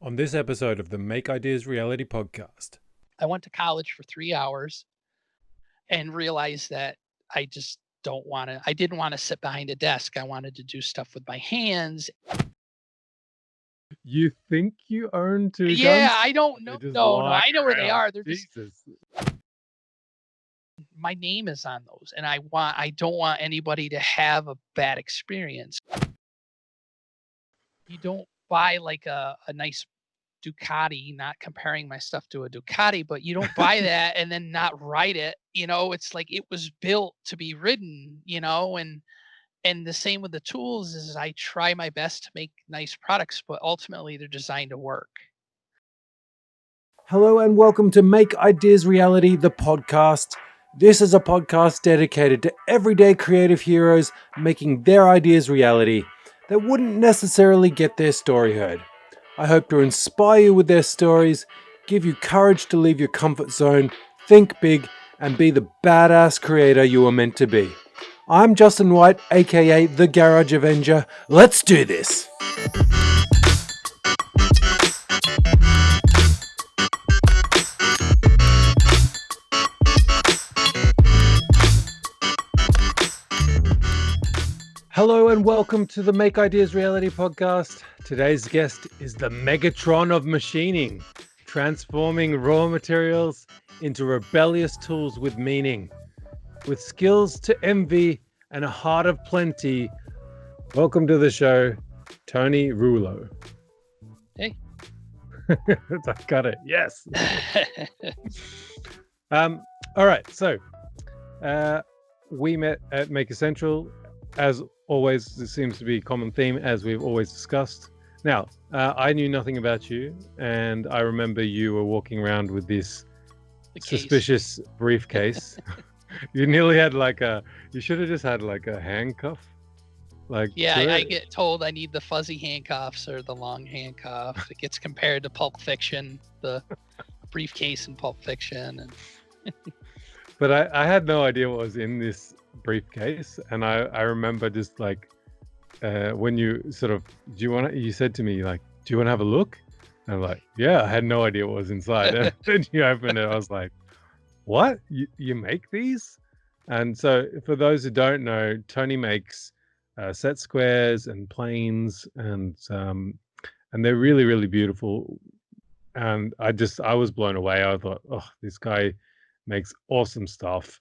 On this episode of the Make Ideas Reality podcast. I went to college for 3 hours and realized that I just I didn't want to sit behind a desk. I wanted to do stuff with my hands. You think you own two Yeah, guns? I don't know. They're just No, lying I know where they around. are. They're just Jesus. my name is on those, and I don't want anybody to have a bad experience. You don't buy like a nice Ducati, not comparing my stuff to a Ducati, but you don't buy that and then not ride it. It's like it was built to be ridden, and the same with the tools is I try my best to make nice products, but ultimately they're designed to work. Hello and welcome to Make Ideas Reality, the podcast. This is a podcast dedicated to everyday creative heroes making their ideas reality that wouldn't necessarily get their story heard. I hope to inspire you with their stories, give you courage to leave your comfort zone, think big, and be the badass creator you are meant to be. I'm Justin White, aka the Garage Avenger. Let's do this! Hello and welcome to the Make Ideas Reality podcast. Today's guest is the Megatron of machining, transforming raw materials into rebellious tools with meaning. With skills to envy and a heart of plenty, welcome to the show, Tony Rouleau. Hey. I got it. Yes. All right. So we met at Maker Central. As always, this seems to be a common theme, as we've always discussed. Now, I knew nothing about you, and I remember you were walking around with this suspicious briefcase. You nearly had you should have just had like a handcuff. I get told I need the fuzzy handcuffs or the long handcuff. It gets compared to Pulp Fiction, the briefcase in Pulp Fiction. And But I had no idea what was in this briefcase, and I remember just when you sort of, you said to me, like, do you want to have a look? And I'm like, yeah, I had no idea what was inside. And then you open it, I was like, what? You make these? And so for those who don't know, Tony makes set squares and planes, and they're really, really beautiful. And I was blown away. I thought, oh, this guy makes awesome stuff.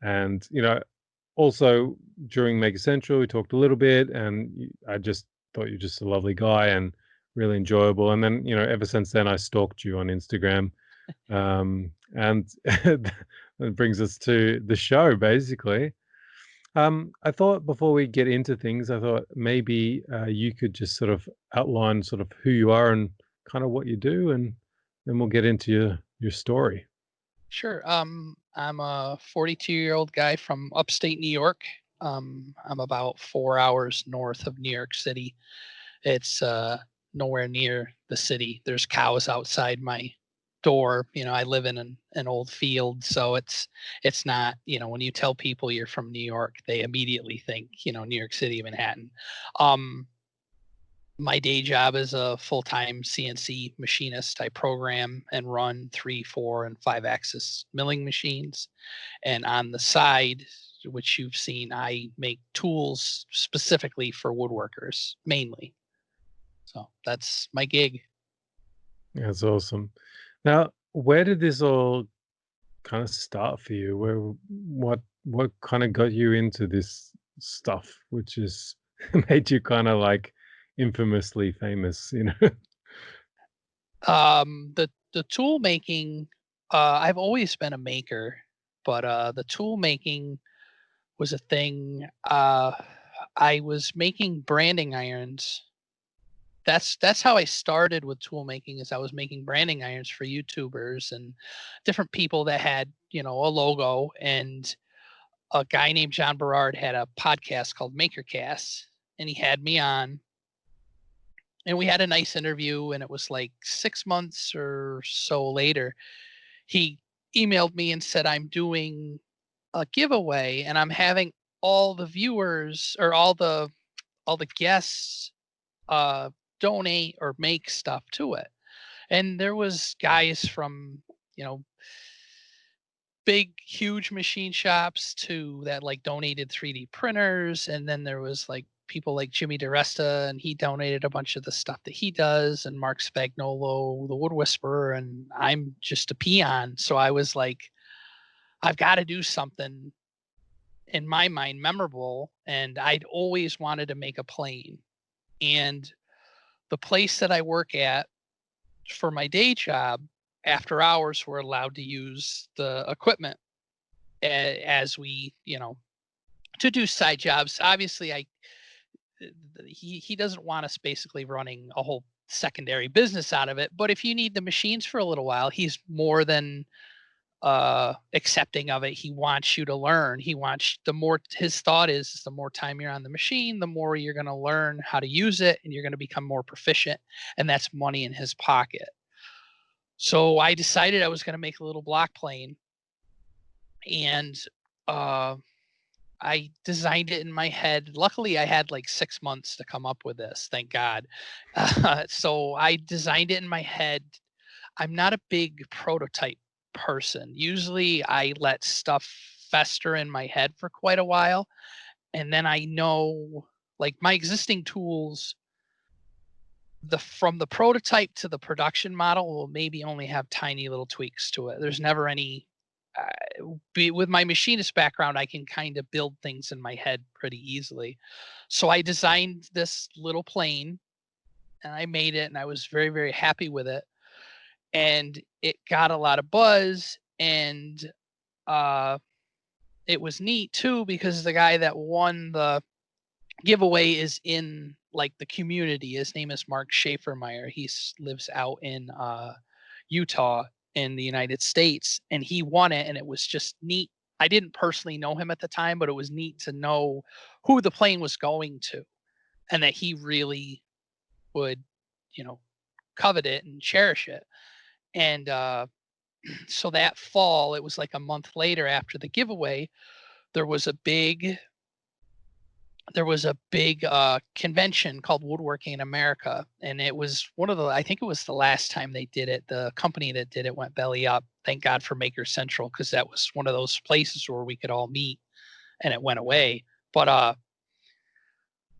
And also during Mega Central, we talked a little bit, and I just thought you're just a lovely guy and really enjoyable. And then ever since then, I stalked you on Instagram, and that brings us to the show, basically. I thought before we get into things, I thought maybe you could just sort of outline sort of who you are and kind of what you do, and then we'll get into your story. Sure. I'm a 42-year-old guy from upstate New York. I'm about 4 hours north of New York City. It's nowhere near the city. There's cows outside my door. I live in an old field, so it's not, when you tell people you're from New York, they immediately think, New York City, Manhattan. My day job is a full-time CNC machinist. I program and run 3, 4, and 5-axis milling machines. And on the side, which you've seen, I make tools specifically for woodworkers, mainly. So that's my gig. That's awesome. Now, where did this all kind of start for you? What kind of got you into this stuff, which is made you kind of like infamously famous, The tool making, I've always been a maker, but the tool making was a thing. I was making branding irons. That's how I started with tool making. Is I was making branding irons for YouTubers and different people that had a logo. And a guy named John Berard had a podcast called MakerCast, and he had me on. And we had a nice interview, and it was like 6 months or so later, he emailed me and said, I'm doing a giveaway, and I'm having all the viewers or all the guests donate or make stuff to it. And there was guys from, you know, big, huge machine shops to that like donated 3D printers. And then there was like people like Jimmy DeResta, and he donated a bunch of the stuff that he does, and Mark Spagnolo, the Wood Whisperer, and I'm just a peon. So I was like, I've got to do something in my mind memorable. And I'd always wanted to make a plane. And the place that I work at for my day job, after hours, we're allowed to use the equipment as we, to do side jobs. Obviously, he doesn't want us basically running a whole secondary business out of it. But if you need the machines for a little while, he's more than accepting of it. He wants you to learn. He wants the more, his thought is the more time you're on the machine, the more you're going to learn how to use it, and you're going to become more proficient. And that's money in his pocket. So I decided I was going to make a little block plane, and uh, I designed it in my head. Luckily, I had like 6 months to come up with this. Thank God. So I designed it in my head. I'm not a big prototype person. Usually, I let stuff fester in my head for quite a while, and then I know, like, my existing tools, from the prototype to the production model will maybe only have tiny little tweaks to it. There's never any. With my machinist background, I can kind of build things in my head pretty easily. So I designed this little plane, and I made it, and I was very, very happy with it. And it got a lot of buzz, and uh, it was neat too, because the guy that won the giveaway is in like the community. His name is Mark Schaefermeyer. He lives out in Utah in the United States, and he won it, and it was just neat. I didn't personally know him at the time, but it was neat to know who the plane was going to, and that he really would, you know, covet it and cherish it. And so that fall, it was like a month later after the giveaway, there was a big convention called Woodworking in America, and it was one of the, I think it was the last time they did it. The company that did it went belly up. Thank God for Maker Central, because that was one of those places where we could all meet, and it went away. But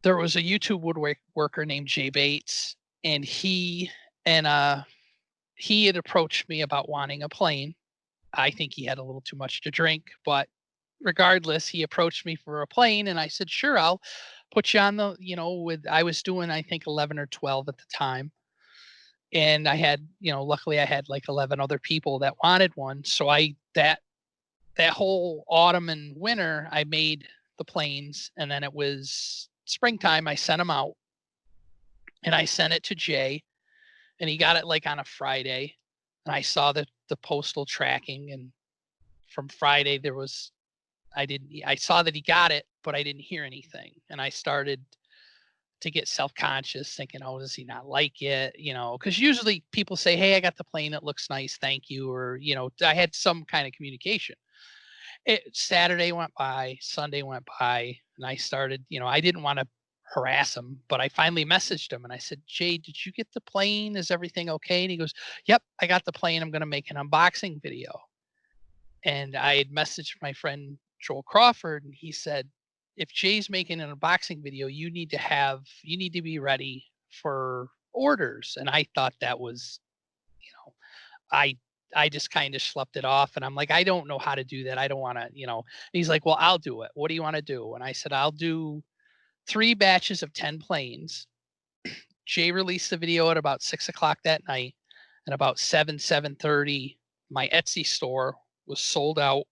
there was a YouTube woodworker named Jay Bates, and he had approached me about wanting a plane. I think he had a little too much to drink, but regardless, he approached me for a plane, and I said, sure, I'll put you on the, I was doing, I think, 11 or 12 at the time. And I had, luckily I had like 11 other people that wanted one. So that whole autumn and winter, I made the planes. And then it was springtime. I sent them out, and I sent it to Jay, and he got it like on a Friday. And I saw the postal tracking, and from Friday I saw that he got it, but I didn't hear anything. And I started to get self-conscious, thinking, oh, does he not like it? Because usually people say, hey, I got the plane, it looks nice, thank you. Or, I had some kind of communication. Saturday went by, Sunday went by, and I started, I didn't want to harass him, but I finally messaged him, and I said, Jay, did you get the plane? Is everything okay? And he goes, yep, I got the plane. I'm going to make an unboxing video. And I had messaged my friend Joel Crawford, and he said, if Jay's making an unboxing video, you need to be ready for orders. And I thought that was, you know, I I just kind of schlepped it off, and I'm like, I don't know how to do that. I don't want to. He's like, well, I'll do it. What do you want to do? And I said, I'll do 3 batches of 10 planes. Jay released the video at about 6 o'clock that night, and about 7:30, my Etsy store was sold out,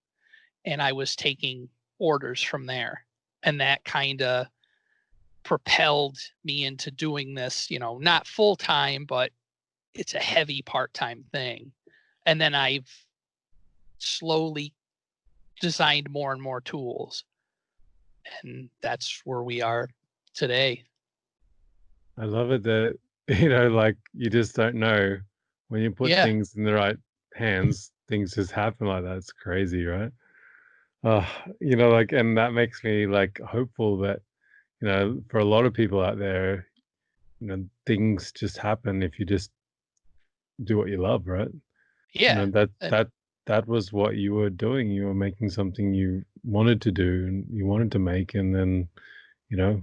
and I was taking orders from there. And that kind of propelled me into doing this, not full time, but it's a heavy part time thing. And then I've slowly designed more and more tools. And that's where we are today. I love it that, like, you just don't know when you put Yeah. things in the right hands, things just happen like that. It's crazy, right? Uh, like, and that makes me like hopeful that, for a lot of people out there, things just happen if you just do what you love, right? You Yeah. know, that And that that was what you were doing. You were making something you wanted to do and you wanted to make, and then, you know,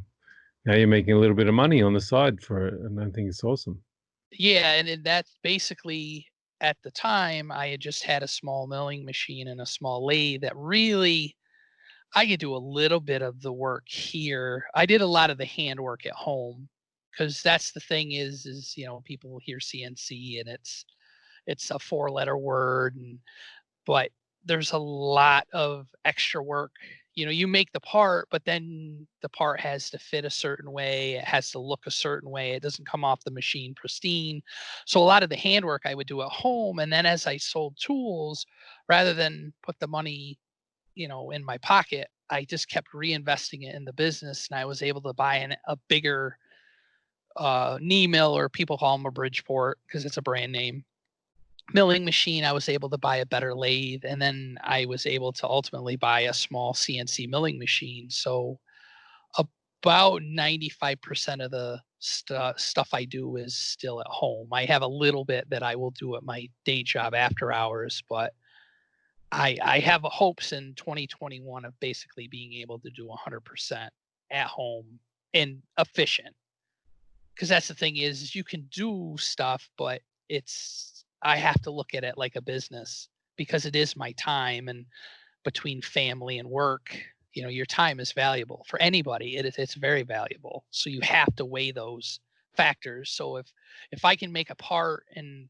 now you're making a little bit of money on the side for it, and I think it's awesome. yeah, and then that's basically at the time I had just had a small milling machine and a small lathe that really I could do a little bit of the work here. I did a lot of the handwork at home because that's the thing is people hear CNC and it's a four-letter word, but there's a lot of extra work. You make the part, but then the part has to fit a certain way. It has to look a certain way. It doesn't come off the machine pristine. So a lot of the handwork I would do at home. And then as I sold tools, rather than put the money, in my pocket, I just kept reinvesting it in the business. And I was able to buy a bigger knee mill, or people call them a Bridgeport because it's a brand name milling machine. I was able to buy a better lathe, and then I was able to ultimately buy a small CNC milling machine. So about 95% of the stuff I do is still at home. I have a little bit that I will do at my day job after hours, but I have hopes in 2021 of basically being able to do 100% at home and efficient. Because that's the thing is you can do stuff, but I have to look at it like a business because it is my time, and between family and work, your time is valuable for anybody. It's very valuable. So you have to weigh those factors. So if I can make a part in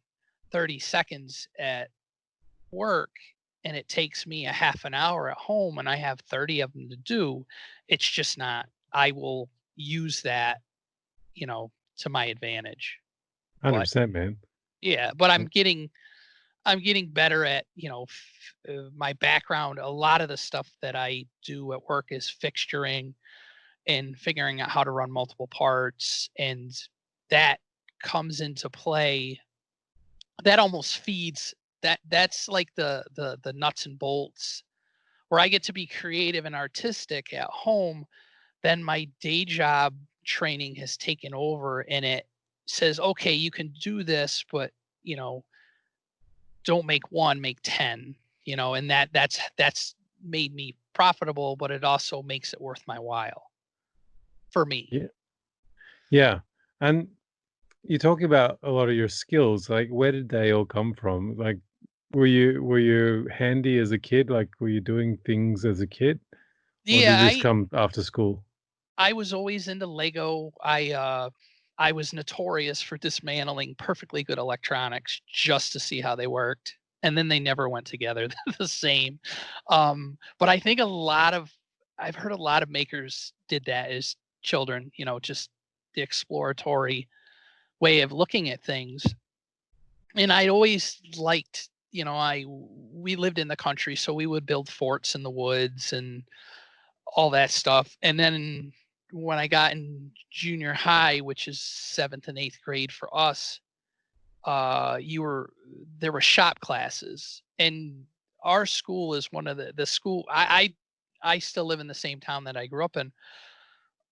30 seconds at work and it takes me a half an hour at home and I have 30 of them to do, it's just not, I will use that, to my advantage. But 100%, man. yeah, but Uh, I'm getting better at, my background. A lot of the stuff that I do at work is fixturing and figuring out how to run multiple parts, and that comes into play. That almost feeds that's like the nuts and bolts where I get to be creative and artistic at home. Then my day job training has taken over, and it says, okay, you can do this, but you know don't make one, make 10, and that's made me profitable, but it also makes it worth my while for me. yeah, yeah, and you talk about a lot of your skills. Like, where did they all come from? Like, were you handy as a kid? Like, were you doing things as a kid, or Yeah, did this I come after school? I was always into Lego. I was notorious for dismantling perfectly good electronics just to see how they worked, and then they never went together the same. But I think I've heard a lot of makers did that as children, just the exploratory way of looking at things. And I always liked, I we lived in the country, so we would build forts in the woods and all that stuff. And then when I got in junior high, which is 7th and 8th grade for us, you were there were shop classes, and our school is one of the school. I still live in the same town that I grew up in.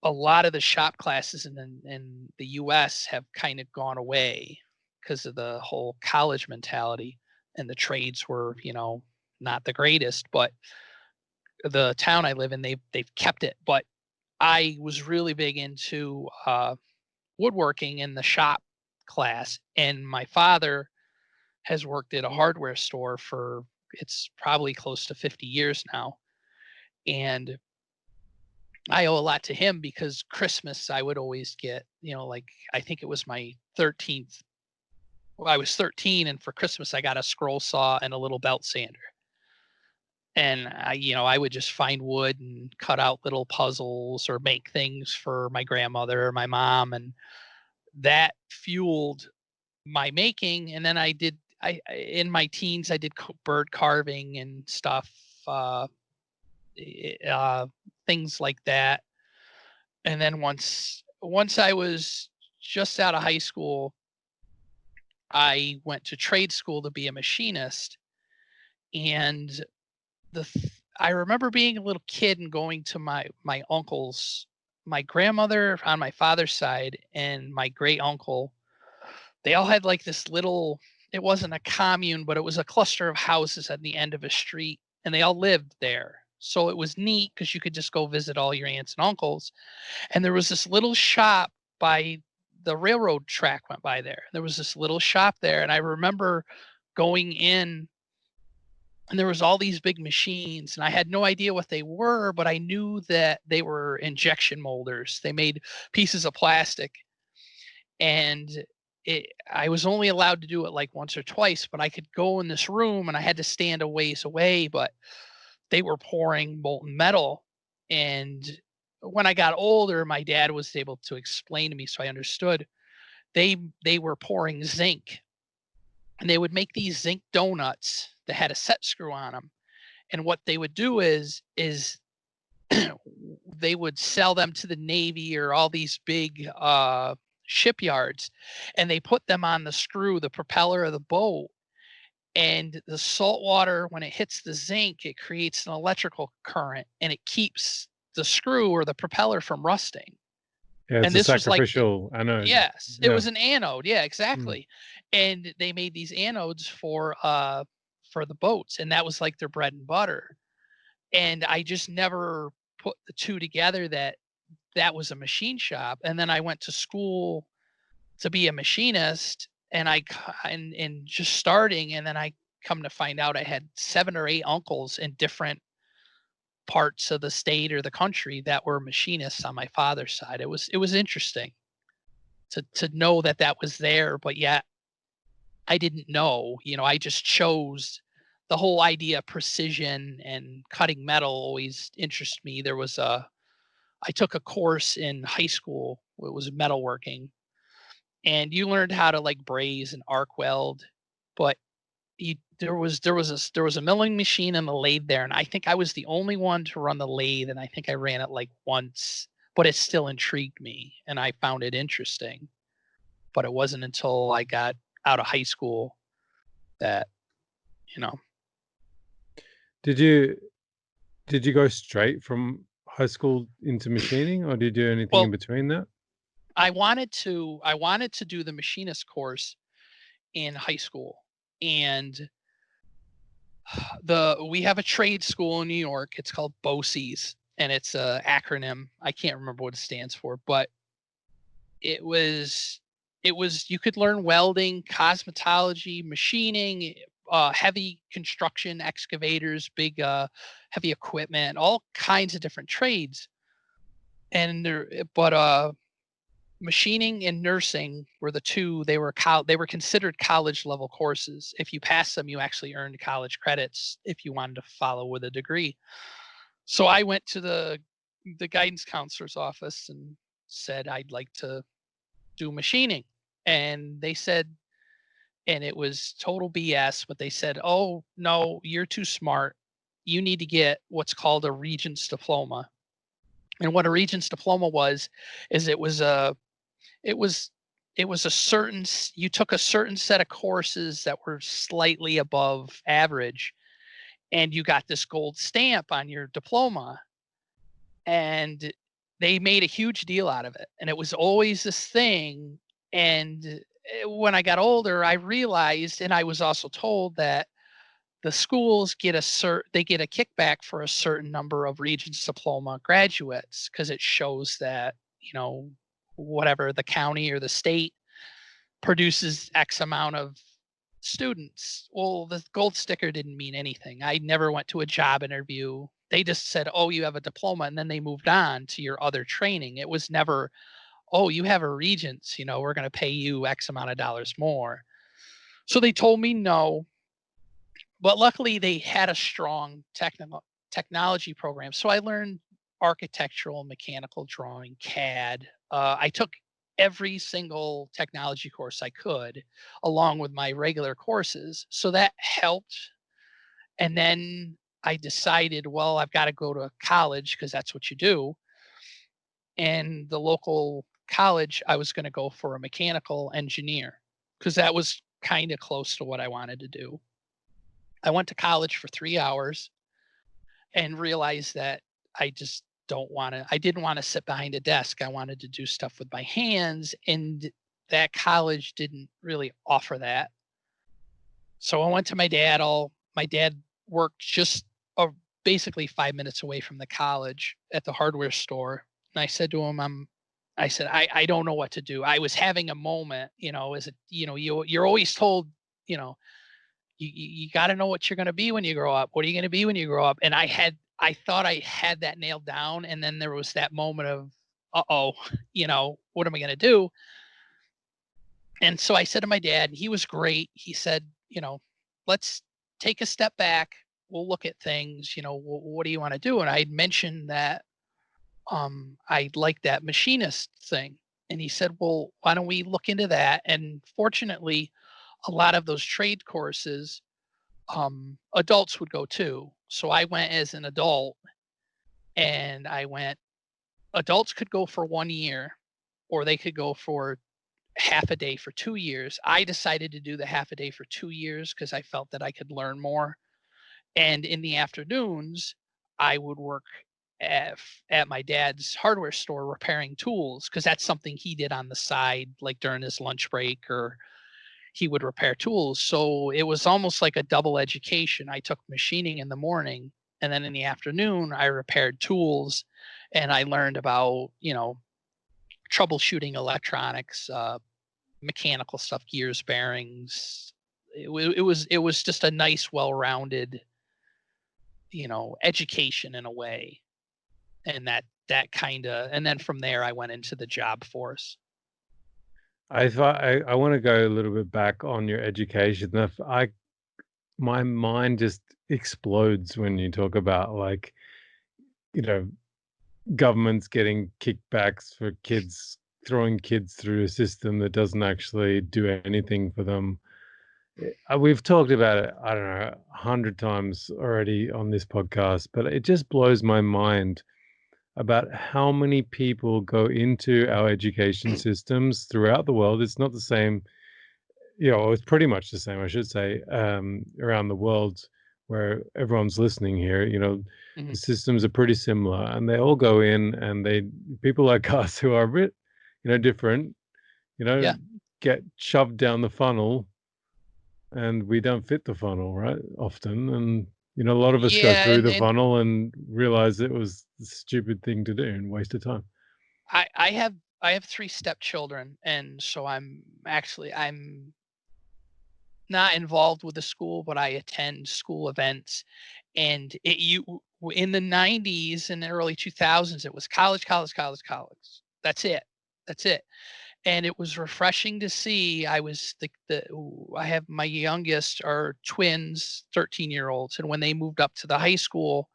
A lot of the shop classes in the US have kind of gone away because of the whole college mentality, and the trades were, not the greatest. But the town I live in, they've kept it. But I was really big into woodworking in the shop class, and my father has worked at a hardware store for it's probably close to 50 years now. And I owe a lot to him because Christmas I would always get, like I think it was my 13th. Well, I was 13, and for Christmas I got a scroll saw and a little belt sander. And I would just find wood and cut out little puzzles or make things for my grandmother or my mom, and that fueled my making. And then in my teens I did bird carving and stuff, eh, uh, things like that. And then once I was just out of high school, I went to trade school to be a machinist. And I remember being a little kid and going to my uncle's, my grandmother on my father's side and my great uncle. They all had like this little. it wasn't a commune, but it was a cluster of houses at the end of a street, and they all lived there. So it was neat because you could just go visit all your aunts and uncles. And there was this little shop by the railroad track went by there. There was this little shop there, and I remember going in, and there was all these big machines, and I had no idea what they were, but I knew that they were injection molders. They made pieces of plastic, and I was only allowed to do it like once or twice, but I could go in this room and I had to stand a ways away, but they were pouring molten metal. And when I got older, my dad was able to explain to me, so I understood. They were pouring zinc, and they would make these zinc donuts that had a set screw on them. And what they would do is they would sell them to the Navy or all these big shipyards, and they put them on the screw, the propeller of the boat. And the salt water, when it hits the zinc, it creates an electrical current, and it keeps the screw or the propeller from rusting. Yeah, it's And a this was like, sacrificial anode. yes, it Yeah. was an anode. Yeah, Mm. exactly. And they made these anodes for the boats, and that was like their bread and butter. And I just never put the two together that that was a machine shop. And then I went to school to be a machinist, and and just starting, and then I come to find out I had 7 or 8 uncles in different parts of the state or the country that were machinists on my father's side. It was interesting to know that that was there, but yet I didn't know. I just chose the whole idea of precision and cutting metal always interested me. I took a course in high school. It was metalworking, and you learned how to like braze and arc weld, but there was a milling machine and a lathe there, and I think I was the only one to run the lathe, and I think I ran it like once, but it still intrigued me and I found it interesting. But it wasn't until I got out of high school that, you know, Did you did you go straight from high school into machining, or did you do anything in well, between that? I wanted to do the machinist course in high school, and the we have a trade school in New York. It's called BOCES, and it's a acronym. I can't remember what it stands for, but it was you could learn welding, cosmetology, machining, heavy construction, excavators, big heavy equipment, all kinds of different trades. And machining and nursing were the two. They were considered college level courses. If you passed them, you actually earned college credits if you wanted to follow with a degree. So I went to the guidance counselor's office and said I'd like to do machining. And they said, and it was total BS, but they said, "Oh, no, you're too smart. You need to get what's called a Regents Diploma." And what a Regents Diploma was, is it was it was a you took a certain set of courses that were slightly above average, and you got this gold stamp on your diploma. And they made a huge deal out of it, and it was always this thing. And when I got older, I realized, and I was also told, that the schools get they get a kickback for a certain number of Regents Diploma graduates, because it shows that, whatever the county or the state produces X amount of students. Well, the gold sticker didn't mean anything. I never went to a job interview. They just said, "Oh, you have a diploma," and then they moved on to your other training. It was never, "Oh, you have a Regents, we're going to pay you X amount of dollars more." So they told me no, but luckily they had a strong technology program. So I learned architectural, mechanical drawing, CAD. I took every single technology course I could, along with my regular courses. So that helped. And then I decided, well, I've got to go to college because that's what you do. And the local college, I was going to go for a mechanical engineer because that was kind of close to what I wanted to do. I went to college for 3 hours and realized that I just I didn't want to sit behind a desk. I wanted to do stuff with my hands. And that college didn't really offer that. So I went to my dad. My dad worked just uh, basically 5 minutes away from the college at the hardware store. And I said to him, I said, I don't know what to do. I was having a moment, as you're always told, you know, you got to know what you're going to be when you grow up. What are you going to be when you grow up? And I thought I had that nailed down. And then there was that moment of, uh-oh, what am I going to do? And so I said to my dad, he was great. He said, let's take a step back. We'll look at things, what do you want to do? And I had mentioned that I like that machinist thing. And he said, well, why don't we look into that? And fortunately, a lot of those trade courses, adults would go too. So I went as an adult, and adults could go for 1 year, or they could go for half a day for 2 years. I decided to do the half a day for 2 years because I felt that I could learn more. And in the afternoons, I would work at my dad's hardware store repairing tools, because that's something he did on the side, like during his lunch break, or he would repair tools. So it was almost like a double education. I took machining in the morning, and then in the afternoon, I repaired tools, and I learned about, troubleshooting electronics, mechanical stuff, gears, bearings. It was just a nice, well-rounded, education in a way. And that kind of, and then from there I went into the job force. I thought I want to go a little bit back on your education. My mind just explodes when you talk about like, you know, governments getting kickbacks for kids, throwing kids through a system that doesn't actually do anything for them. We've talked about it, I don't know, 100 times already on this podcast, but it just blows my mind about how many people go into our education systems throughout the world. It's not the same, it's pretty much the same, I should say, around the world where everyone's listening here. The Mhm. systems are pretty similar, and they all go in, and people like us who are a bit, different, you know, Yeah. get shoved down the funnel, and we don't fit the funnel, right? Often, and a lot of us go Yeah, through and the and funnel and realize it was the stupid thing to do and waste of time. I have three stepchildren, and so I'm not involved with the school, but I attend school events. And in the 90s and the early 2000s, it was college, college, college, college. That's it. That's it. And it was refreshing to see. I have my youngest are twins, 13-year-olds, and when they moved up to the high school,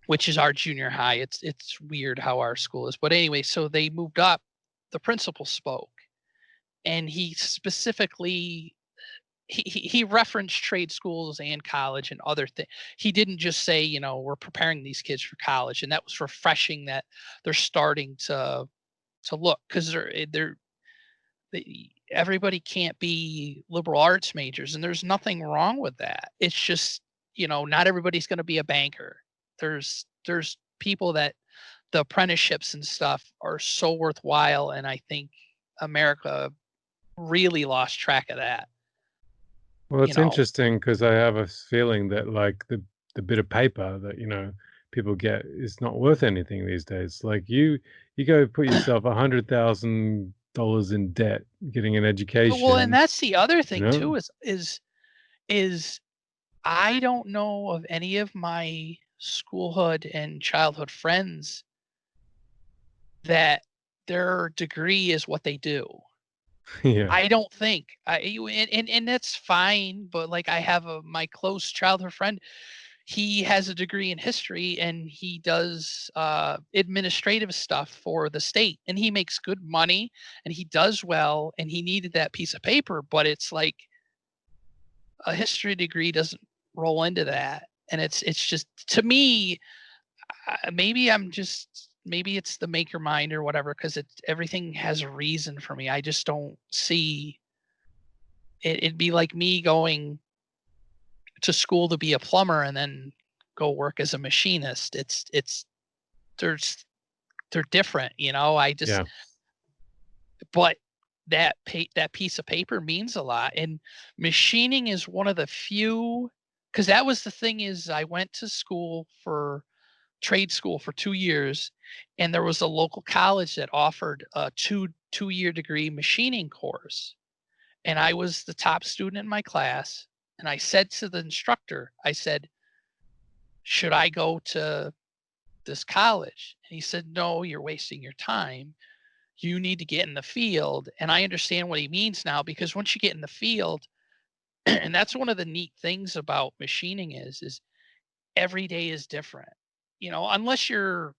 which is our junior high, it's weird how our school is. But anyway, so they moved up, the principal spoke, and he specifically he referenced trade schools and college and other things. He didn't just say, we're preparing these kids for college. And that was refreshing, that they're starting to look, because everybody can't be liberal arts majors, and there's nothing wrong with that. It's just, not everybody's going to be a banker. There's people that the apprenticeships and stuff are so worthwhile, and I think America really lost track of that. Well, You it's know, interesting because I have a feeling that like the bit of paper that people get is not worth anything these days. Like you go put yourself $100,000 in debt getting an well, and education, that's the other you thing know. too, is I don't know of any of my schoolhood and childhood friends that their degree is what they do. Yeah, I don't think. And that's fine, but like, I have my close childhood friend. He has a degree in history, and he does administrative stuff for the state, and he makes good money, and he does well, and he needed that piece of paper. But it's like, a history degree doesn't roll into that. And it's just, to me, maybe it's the maker mind or whatever, because everything has a reason for me. I just don't see it'd be like me going to school to be a plumber and then go work as a machinist. It's there's they're different. I just yeah. but that piece of paper means a lot. And machining is one of the few, because that was the thing, is I went to school for trade school for 2 years, and there was a local college that offered a two-year degree machining course. And I was the top student in my class. And I said to the instructor, I said, should I go to this college? And he said, no, you're wasting your time. You need to get in the field. And I understand what he means now, because once you get in the field, and that's one of the neat things about machining is every day is different. Unless you're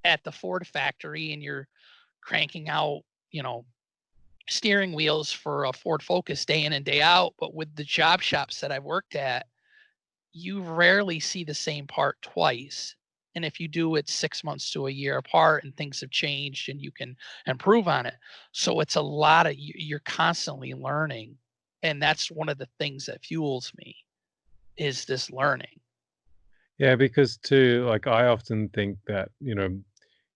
at the Ford factory and you're cranking out, you know, steering wheels for a Ford Focus day in and day out. But with the job shops that I've worked at, you rarely see the same part twice. And if you do, it's 6 months to a year apart, and things have changed and you can improve on it. So it's a lot of, you're constantly learning. And that's one of the things that fuels me, is this learning. Yeah, because too, like I often think that,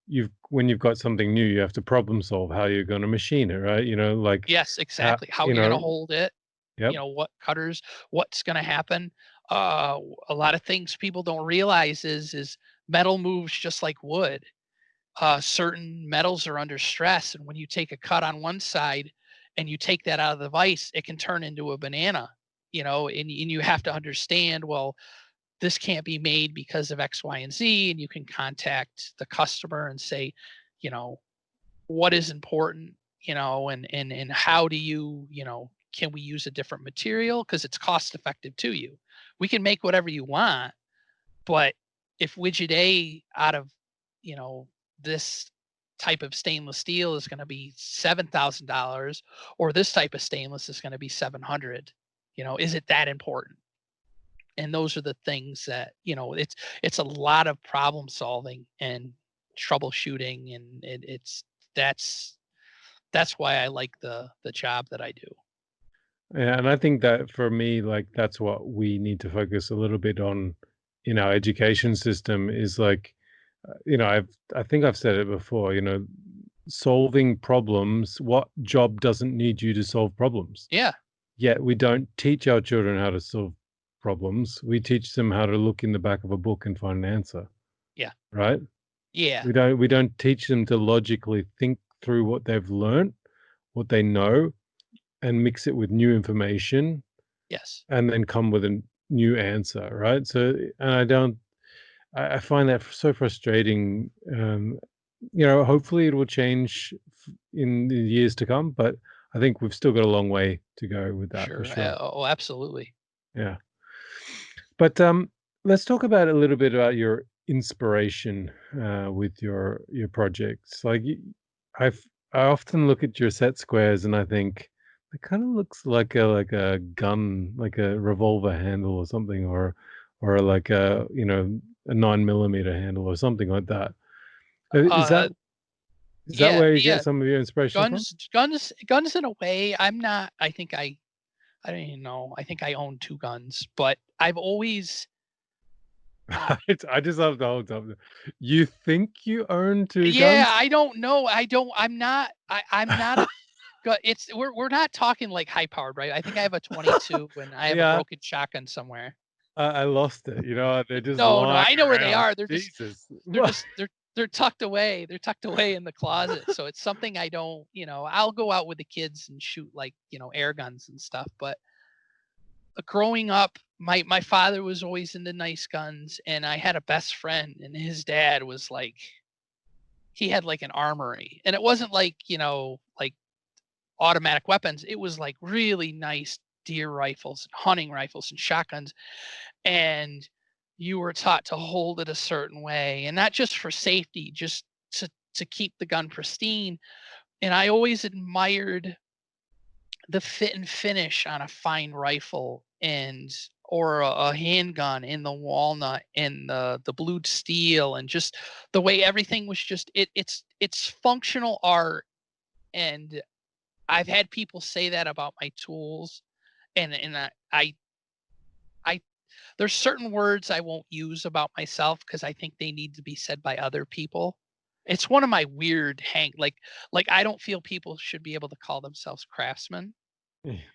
you've when you've got something new, you have to problem solve how you're gonna machine it, right? Like Yes, how exactly. How you're going to hold it, yep. what cutters, what's going to happen. A lot of things people don't realize is metal moves just like wood. Certain metals are under stress, and when you take a cut on one side and you take that out of the vise, it can turn into a banana. And you have to understand, well, this can't be made because of X, Y, and Z. And you can contact the customer and say, you know, what is important, and how do can we use a different material, because it's cost effective to you. We can make whatever you want, but if widget A out of, this type of stainless steel is going to be $7,000, or this type of stainless is going to be 700, is it that important? And those are the things that, it's a lot of problem solving and troubleshooting, and that's that's why I like the job that I do. Yeah, and I think that for me, like that's what we need to focus a little bit on in our education system is like, I think I've said it before, solving problems. What job doesn't need you to solve problems? Yeah, Yet we don't teach our children how to solve problems. We teach them how to look in the back of a book and find an answer, yeah, right? yeah, We don't teach them to logically think through what they've learned, what they know, and mix it with new information yes, and then come with a new answer, right? So, and I find that so frustrating. Hopefully it will change in the years to come, but I think we've still got a long way to go with that for sure. sure. Oh, absolutely. Yeah. But let's talk about a little bit about your inspiration with your projects. Like I've I often look at your set squares and I think it kind of looks like a gun, like a revolver handle or something, or like a 9 millimeter handle or something like that. Is that Uh, is that yeah, where you get yeah. some of your inspiration from? Guns in a way. I'm not. I don't even know. I think I own two guns, but I've always. Uh, I just love the whole time. You think you own two yeah, guns? I don't know. I don't. I'm not. I'm not a. It's we're not talking like high powered, right? I think I have a 22 and I have a Yeah, broken shotgun somewhere. I lost it. They're just No, no, lying I know where they around. are. Jesus. They're just they're tucked away. They're tucked away in the closet. So it's something I don't, I'll go out with the kids and shoot, like, air guns and stuff. But growing up, my father was always into nice guns, and I had a best friend, and his dad was like, he had like an armory, and it wasn't like, like automatic weapons. It was like really nice deer rifles, hunting rifles, and shotguns. And you were taught to hold it a certain way, and not just for safety, just to keep the gun pristine. And I always admired the fit and finish on a fine rifle, and or a handgun in the walnut and the blued steel, and just the way everything was just it's functional art. And I've had people say that about my tools, and I there's certain words I won't use about myself, because I think they need to be said by other people. It's one of my weird like I don't feel people should be able to call themselves craftsmen.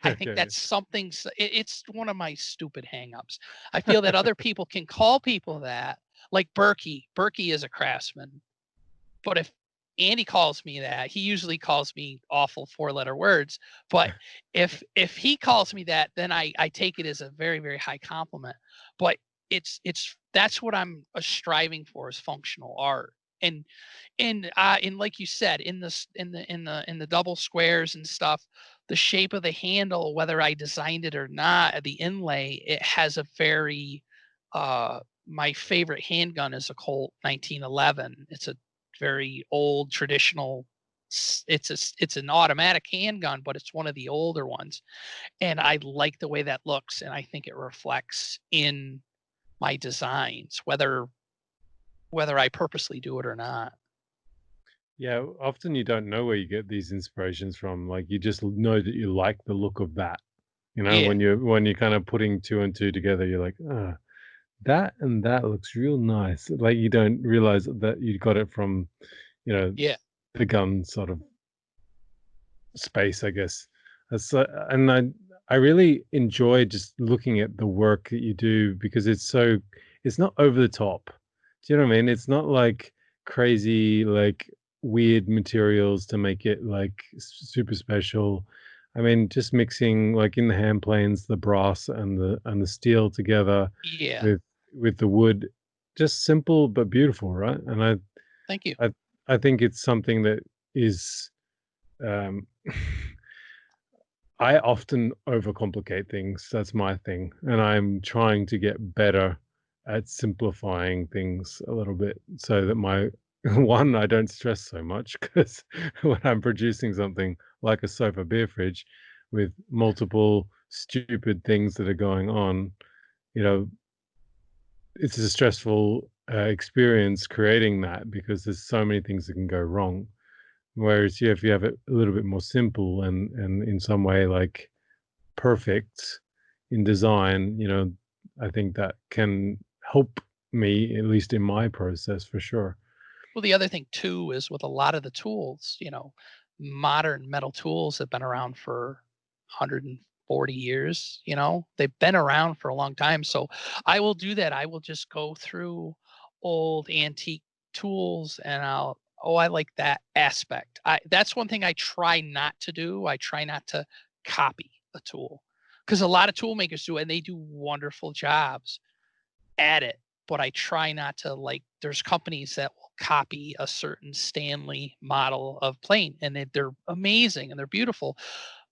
I think Okay. that's something it's one of my stupid hangups. I feel that other people can call people that, like Berkey. Berkey is a craftsman, but if Andy calls me that, he usually calls me awful four-letter words. But if he calls me that, then I take it as a very, very high compliment. But it's that's what I'm striving for is functional art. And like you said, in the double squares and stuff, the shape of the handle, whether I designed it or not, the inlay, it has a very my favorite handgun is a Colt 1911. It's a very old traditional it's an automatic handgun, but it's one of the older ones. And I like the way that looks, and I think it reflects in my designs, whether I purposely do it or not. Yeah, often you don't know where you get these inspirations from. Like you just know that you like the look of that. You know, Yeah, when you're kind of putting two and two together, you're like, that and that looks real nice. Like you don't realize that you got it from, you know, yeah, the gun sort of space, I guess. And I really enjoy just looking at the work that you do because it's not over the top. Do you know what I mean? It's not like crazy, like weird materials to make it like super special. I mean, just mixing like in the hand planes, the brass and the steel together yeah. with with the wood, just simple but beautiful, right? And Thank you. I I think it's something that is um I often overcomplicate things. That's my thing. And I'm trying to get better at simplifying things a little bit so that my one, I don't stress so much because when I'm producing something like a sofa beer fridge with multiple stupid things that are going on, you know, it's a stressful experience creating that because there's so many things that can go wrong. Whereas, yeah, if you have it a little bit more simple and in some way like perfect in design, I think that can help me, at least in my process for sure. Well, the other thing too is with a lot of the tools, modern metal tools have been around for 140 years, they've been around for a long time. So I will do that. I will just go through old antique tools and oh, I like that aspect. That's one thing I try not to do. I try not to copy a tool because a lot of tool makers do, and they do wonderful jobs at it, but I try not to there's companies that will copy a certain Stanley model of plane and they're amazing and they're beautiful,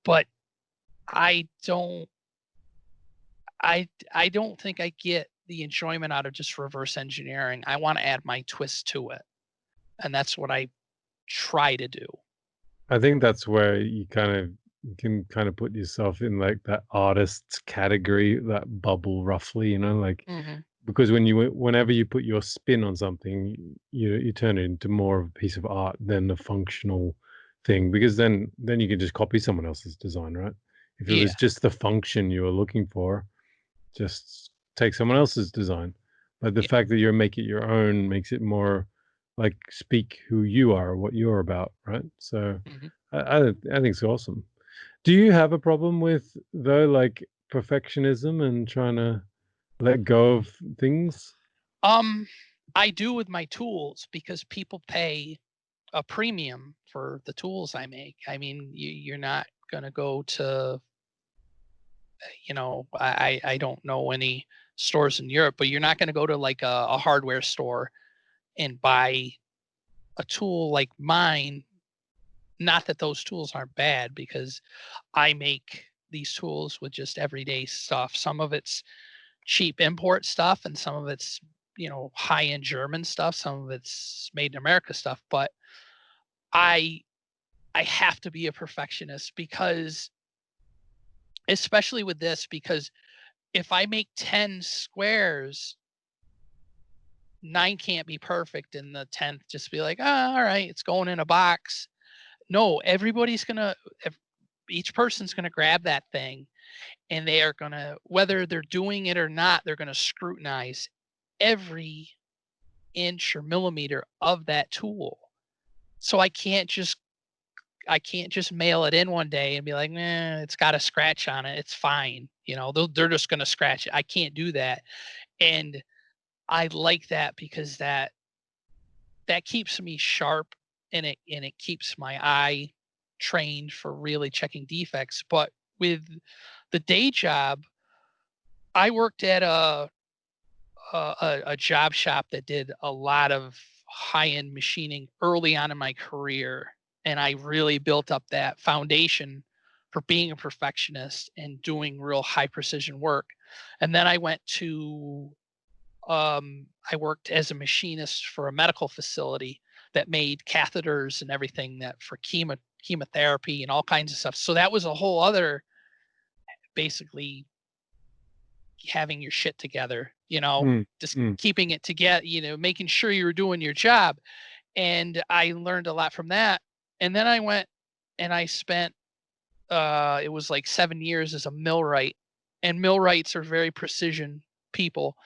but I don't I don't think I get the enjoyment out of just reverse engineering. I want to add my twist to it. And that's what I try to do. I think that's where you can kind of put yourself in like that artist category, that bubble roughly, like Mhm. because whenever you put your spin on something, you turn it into more of a piece of art than a functional thing. Because then you can just copy someone else's design, right? If it Yeah. was just the function you were looking for, just take someone else's design. But the Yeah. fact that you make it your own makes it more like speak who you are, what you're about, right? So Mhm. I think it's awesome. Do you have a problem with though, like perfectionism and trying to let go of things? Um I do with my tools because people pay a premium for the tools I make. I mean, you're not going to go to, I don't know any stores in Europe, but you're not going to go to like a hardware store and buy a tool like mine. Not that those tools aren't bad because I make these tools with just everyday stuff. Some of it's cheap import stuff and some of it's, high end German stuff. Some of it's made in America stuff. But I I have to be a perfectionist because especially with this, because if I make 10 squares, 9 can't be perfect and the 10th just be like, "Ah, all right, it's going in a box." No, everybody's gonna each person's gonna grab that thing and they are gonna, whether they're doing it or not, they're gonna scrutinize every inch or millimeter of that tool. So I can't just mail it in one day and be like, "Nah, it's got a scratch on it. It's fine." They're just gonna scratch it. I can't do that. And I like that because that keeps me sharp, and it keeps my eye trained for really checking defects. But with the day job, I worked at a job shop that did a lot of high-end machining early on in my career, and I really built up that foundation for being a perfectionist and doing real high precision work. And then I worked as a machinist for a medical facility that made catheters and everything that for chemotherapy and all kinds of stuff. So that was a whole other, basically, having your shit together, Mm, just mm. keeping it together, making sure you were doing your job. And I learned a lot from that. And then I went and I spent it was like 7 years as a millwright. And millwrights are very precision people.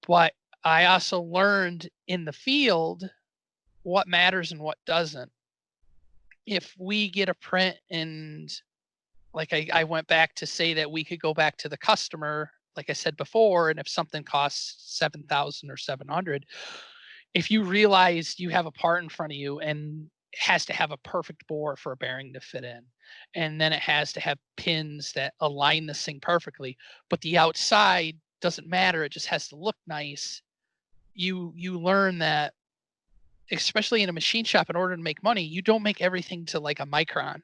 But I also learned in the field what matters and what doesn't. If we get a print and, like, I went back to say that we could go back to the customer, like I said before, and if something costs 7,000 or 700, if you realize you have a part in front of you and it has to have a perfect bore for a bearing to fit in, and then it has to have pins that align this thing perfectly, but the outside doesn't matter, it just has to look nice. You learn that, especially in a machine shop, in order to make money, you don't make everything to like a micron.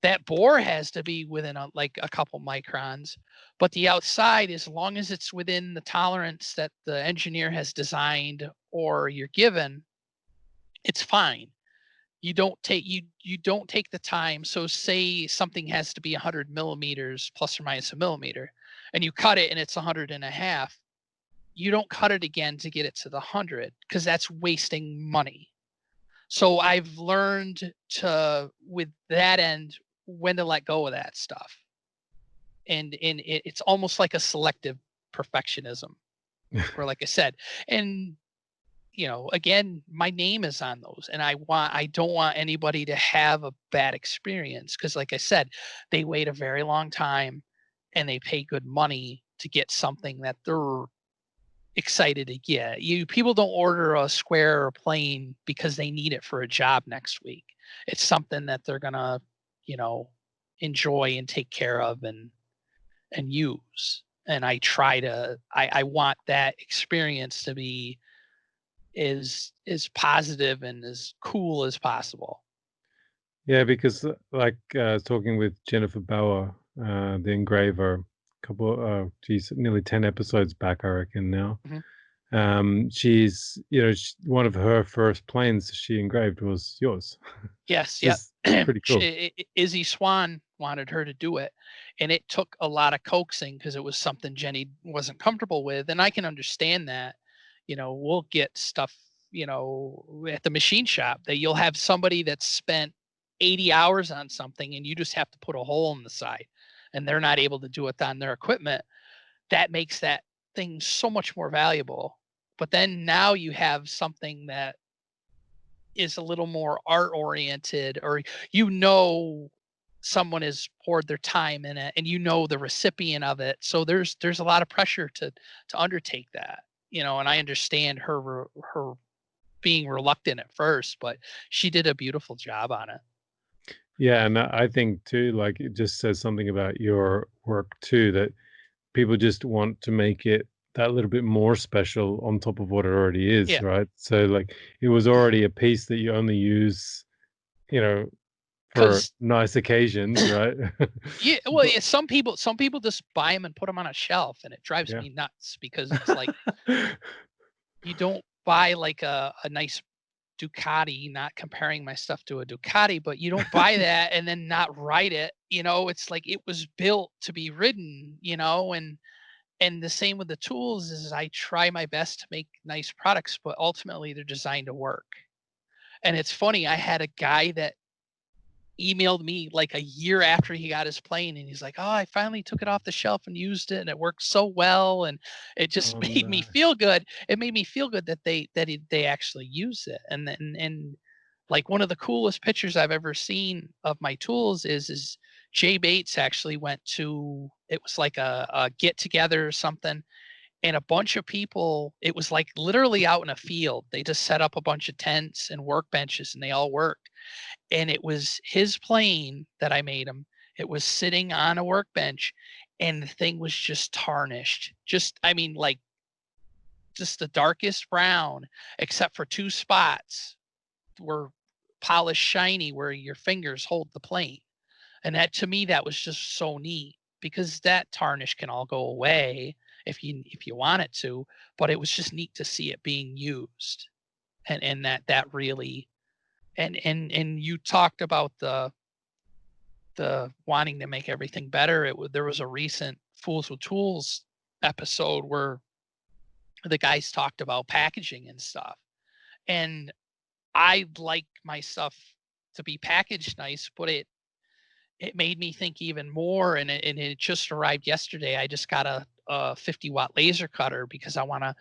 That bore has to be within like a couple microns, but the outside, as long as it's within the tolerance that the engineer has designed or you're given, it's fine. You don't take the time. So say something has to be 100 millimeters plus or minus a millimeter, and you cut it and it's 100 and a half. You don't cut it again to get it to the 100, because that's wasting money. So I've learned to, with that end, when to let go of that stuff. And it's almost like a selective perfectionism, where, like I said, and again, my name is on those, and I don't want anybody to have a bad experience, because, like I said, they wait a very long time and they pay good money to get something that they're excited to get. People don't order a square or plane because they need it for a job next week. It's something that they're gonna, you know, enjoy and take care of and use. And I want that experience to be as positive and as cool as possible. Yeah, because like talking with Jennifer Bauer, the engraver, geez, nearly 10 episodes back, I reckon now. Mhm. She's, one of her first planes she engraved was yours. Yes, yep. Is pretty cool. Izzy Swan wanted her to do it, and it took a lot of coaxing because it was something Jenny wasn't comfortable with, and I can understand that. We'll get stuff, at the machine shop, that you'll have somebody that spent 80 hours on something, and you just have to put a hole in the side, and they're not able to do it on their equipment. That makes that thing so much more valuable. But then now you have something that is a little more art oriented, or someone has poured their time in it, and the recipient of it, so there's a lot of pressure to undertake that. And I understand her being reluctant at first, but she did a beautiful job on it. Yeah, and I think too, like it just says something about your work too, that people just want to make it that little bit more special on top of what it already is, Yeah, right? So like it was already a piece that you only use, you know, for because nice occasions, right? yeah, well, But yeah, some people just buy them and put them on a shelf, and it drives yeah. me nuts, because it's like, you don't buy like a nice Ducati, not comparing my stuff to a Ducati, but you don't buy that and then not ride it. It's like it was built to be ridden, and the same with the tools. Is I try my best to make nice products, but ultimately they're designed to work. And it's funny, I had a guy that emailed me like a year after he got his plane, and he's like, "Oh, I finally took it off the shelf and used it, and it worked so well, and it just Oh, made me nice. feel good." It made me feel good that they actually use it. And then and Like one of the coolest pictures I've ever seen of my tools is Jay Bates actually went to, it was like a get together or something, and a bunch of people, it was like literally out in a field. They just set up a bunch of tents and workbenches and they all worked. And it was his plane that I made him. It was sitting on a workbench and the thing was just tarnished. Just, I mean, like just the darkest brown, except for two spots were polished shiny where your fingers hold the plane. And that, to me, that was just so neat because that tarnish can all go away if you want it to, but it was just neat to see it being used. And that really, and you talked about the wanting to make everything better. There was a recent Fools with Tools episode where the guys talked about packaging and stuff. And I like my stuff to be packaged nice, but it made me think even more. And it just arrived yesterday. I just got a 50-watt laser cutter because I want to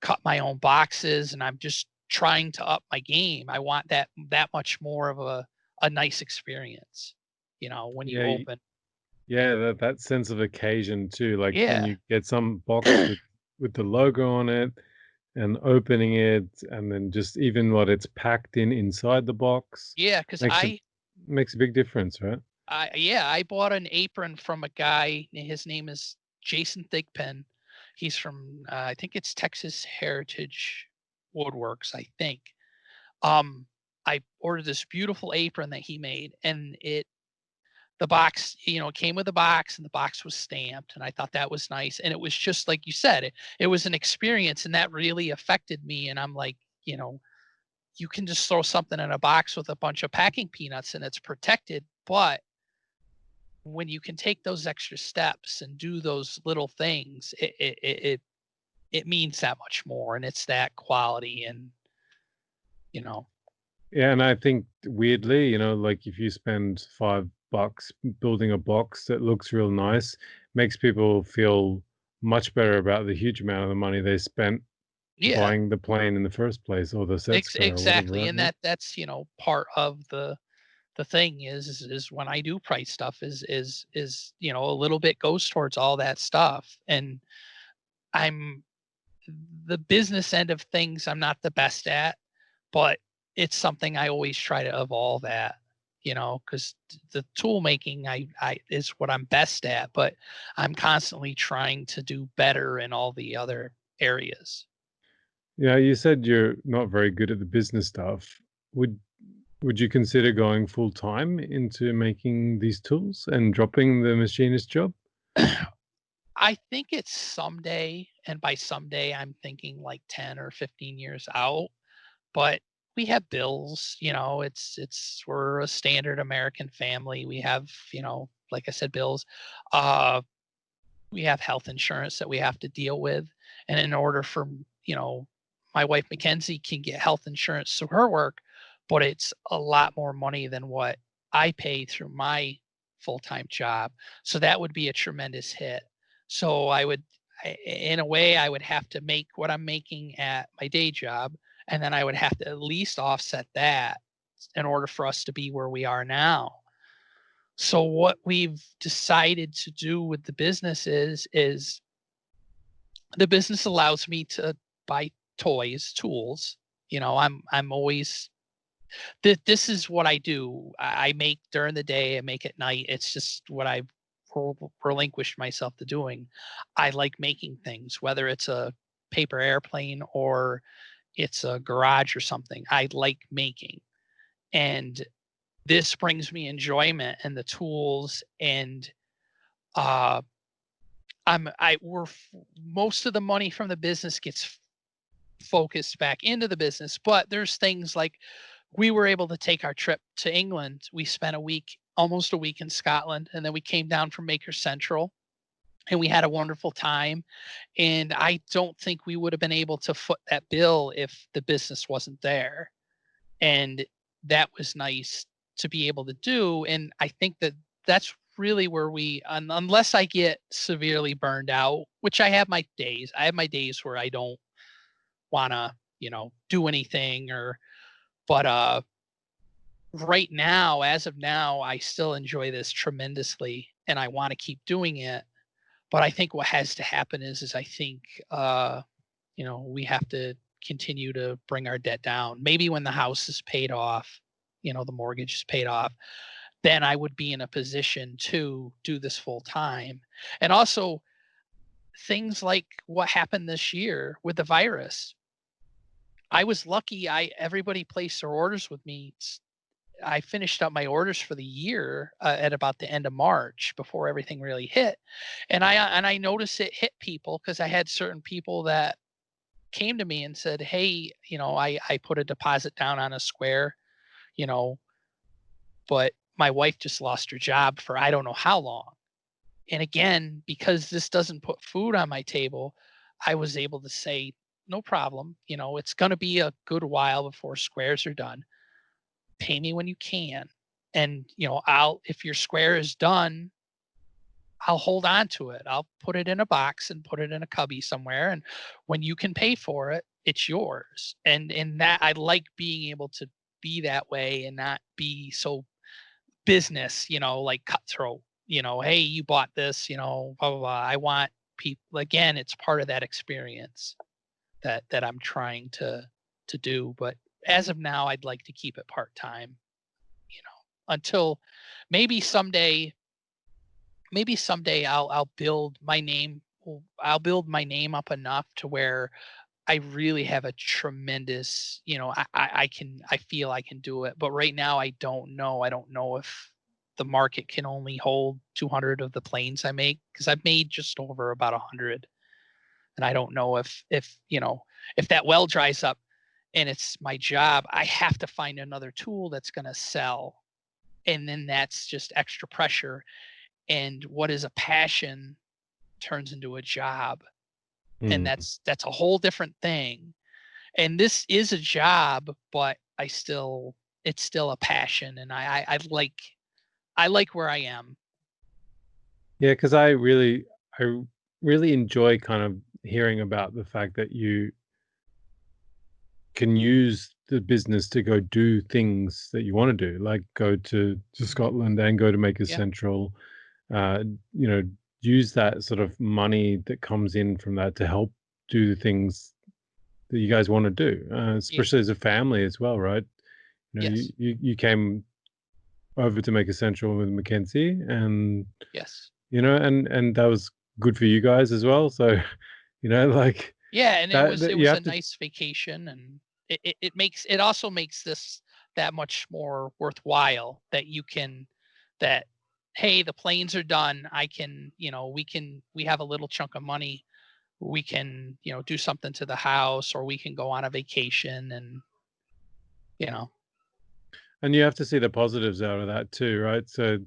cut my own boxes, and I'm just trying to up my game. I want that much more of a nice experience, when you Yeah, open. yeah, that sense of occasion too. Like when Yeah. you get some box with the logo on it and opening it, and then just even what it's packed in inside the box Yeah, because makes it makes a big difference, right? I bought an apron from a guy. His name is Jason Thigpen. He's from I think it's Texas Heritage Woodworks, I think. Um, I ordered this beautiful apron that he made, and the box, it came with a box, and the box was stamped, and I thought that was nice. And it was just like you said, it was an experience, and that really affected me. And I'm like, you can just throw something in a box with a bunch of packing peanuts and it's protected, but when you can take those extra steps and do those little things, it means that much more, and it's that quality. And you know Yeah, and I think weirdly, like if you spend $5 building a box that looks real nice, makes people feel much better about the huge amount of the money they spent yeah, buying the plane in the first place or the set square or whatever, exactly. right? And Yeah. that's part of the thing is when I do price stuff is a little bit goes towards all that stuff. And I'm the business end of things I'm not the best at, but it's something I always try to evolve at, because the tool making I is what I'm best at, but I'm constantly trying to do better in all the other areas. Yeah, you said you're not very good at the business stuff. Would would you consider going full time into making these tools and dropping the machinist job? I think it's someday, and by someday I'm thinking like 10 or 15 years out, but we have bills. We're a standard American family. We have, like I said, bills. Uh we have health insurance that we have to deal with. And in order for, my wife Mackenzie can get health insurance through her work, but it's a lot more money than what I pay through my full-time job. So that would be a tremendous hit. So in a way, I would have to make what I'm making at my day job, and then I would have to at least offset that in order for us to be where we are now. So what we've decided to do with the business is the business allows me to buy toys, tools. I'm always this is what I do. I make during the day, I make at night. It's just what I've relinquished myself to doing. I like making things, whether it's a paper airplane or it's a garage or something. I like making. And this brings me enjoyment and the tools. And uh I'm I we're f- most of the money from the business gets focused back into the business, but there's things like we were able to take our trip to England. We spent almost a week in Scotland, and then we came down from Maker Central, and we had a wonderful time. And I don't think we would have been able to foot that bill if the business wasn't there. And that was nice to be able to do. And I think that that's really where unless I get severely burned out, which I have my days where I don't want to, do anything, but right now, as of now, I still enjoy this tremendously and I want to keep doing it. But I think what has to happen is I think, we have to continue to bring our debt down. Maybe when the house is paid off, the mortgage is paid off, then I would be in a position to do this full time. And also things like what happened this year with the virus. I was lucky. I Everybody placed their orders with me. I finished up my orders for the year at about the end of March before everything really hit, and I noticed it hit people because I had certain people that came to me and said, "Hey, I put a deposit down on a square, you know, but my wife just lost her job for I don't know how long." And again, because this doesn't put food on my table, I was able to say, "No problem. It's going to be a good while before squares are done. Pay me when you can, and I'll if your square is done, I'll hold on to it. I'll put it in a box and put it in a cubby somewhere, and when you can pay for it, it's yours." And that I like being able to be that way and not be so business, like cutthroat. Hey, you bought this, blah blah blah. I want people, again, it's part of that experience that I'm trying to do. But as of now, I'd like to keep it part time, until maybe someday I'll build my name. I'll build my name up enough to where I really have a tremendous, I feel I can do it. But right now I don't know. I don't know if the market can only hold 200 of the planes I make, because I've made just over about 100. And I don't know if that well dries up and it's my job, I have to find another tool that's going to sell. And then that's just extra pressure. And what is a passion turns into a job. And Mm. that's a whole different thing. And this is a job, but it's still a passion. And I like where I am. Yeah, because I really enjoy kind of hearing about the fact that you can use the business to go do things that you want to do, like go to Mhm. Scotland and go to Maker Yeah. Central. You know, use that sort of money that comes in from that to help do the things that you guys want to do, Yeah. especially as a family as well, right? Yes. You came over to Maker Central with Mackenzie, and Yes. and that was good for you guys as well. So, like Yeah, and that it you was a have to. nice vacation, and it also makes this that much more worthwhile that you can that hey, the planes are done. I can, we have a little chunk of money. We can, do something to the house, or we can go on a vacation, and you know, And you have to see the positives out of that too, right? So,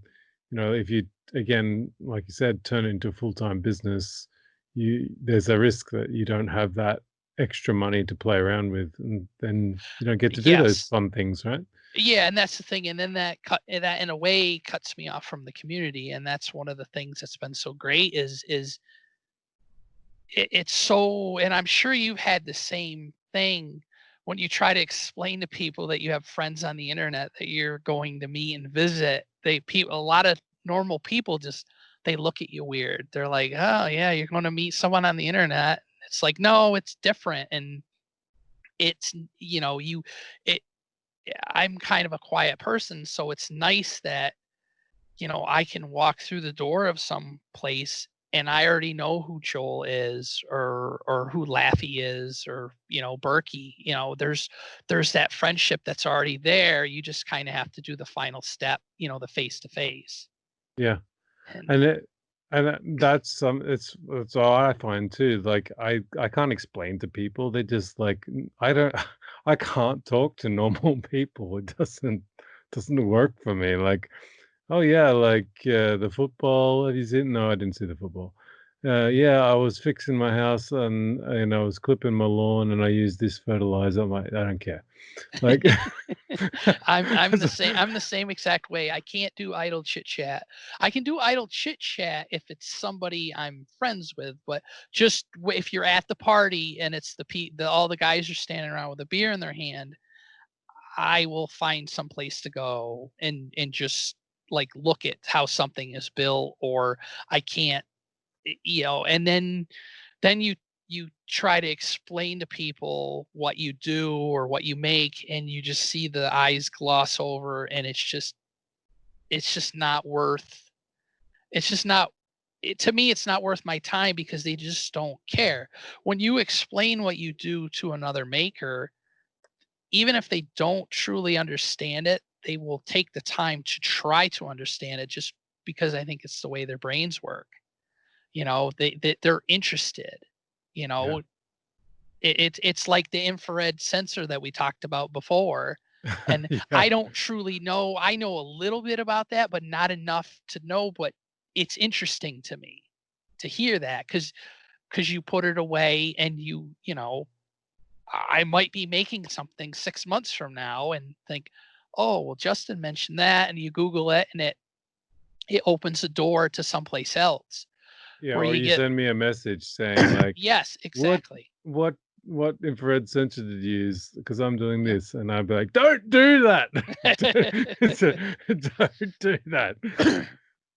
if you, again, like you said, turn it into a full-time business, there's a risk that you don't have that extra money to play around with, and then you don't get to do those yes. fun things, right? Yeah, and that's the thing, and then that in a way cuts me off from the community, and that's one of the things that's been so great is it's so, and I'm sure you've had the same thing when you try to explain to people that you have friends on the internet that you're going to meet and visit. A lot of normal people just they look at you weird. They're like, "Oh yeah, you're going to meet someone on the internet." It's like, "No, it's different." And it's you it I'm kind of a quiet person, so it's nice that I can walk through the door of some place and I already know who Joel is, or who Laffy is, or Berkey. There's that friendship that's already there. You just kind of have to do the final step, the face to face. Yeah. And And that's it's all I find too. Like I can't explain to people. They just like I don't I can't talk to normal people. It doesn't work for me. Like, oh yeah, like the football. Have you seen? No, I didn't see the football. Yeah, I was fixing my house and I was clipping my lawn and I used this fertilizer. I'm like, I don't care. Like, I'm the same exact way. I can't do idle chit chat. I can do idle chit chat if it's somebody I'm friends with, but if you're at the party and it's the all the guys are standing around with a beer in their hand, I will find some place to go and just like look at how something is built, or I can't, and then you try to explain to people what you do or what you make, and you just see the eyes gloss over, and it's just not worth it's just not to me, it's not worth my time because they just don't care. When you explain what you do to another maker, even if they don't truly understand it, they will take the time to try to understand it, just because I think it's the way their brains work. They're interested. You Yeah. know, it's like the infrared sensor that we talked about before. And Yeah. I don't truly know. I know a little bit about that, but not enough to know. But it's interesting to me to hear that, because you put it away, and I might be making something 6 months from now and think, oh, well, Justin mentioned that, and you Google it, and it opens the door to someplace else Yeah, where or you you get. send me a message saying like, Yes, "What exactly. what what infrared sensor did you use? Because I'm doing Yep. this," and I'd be like, "Don't do that! Don't do that!"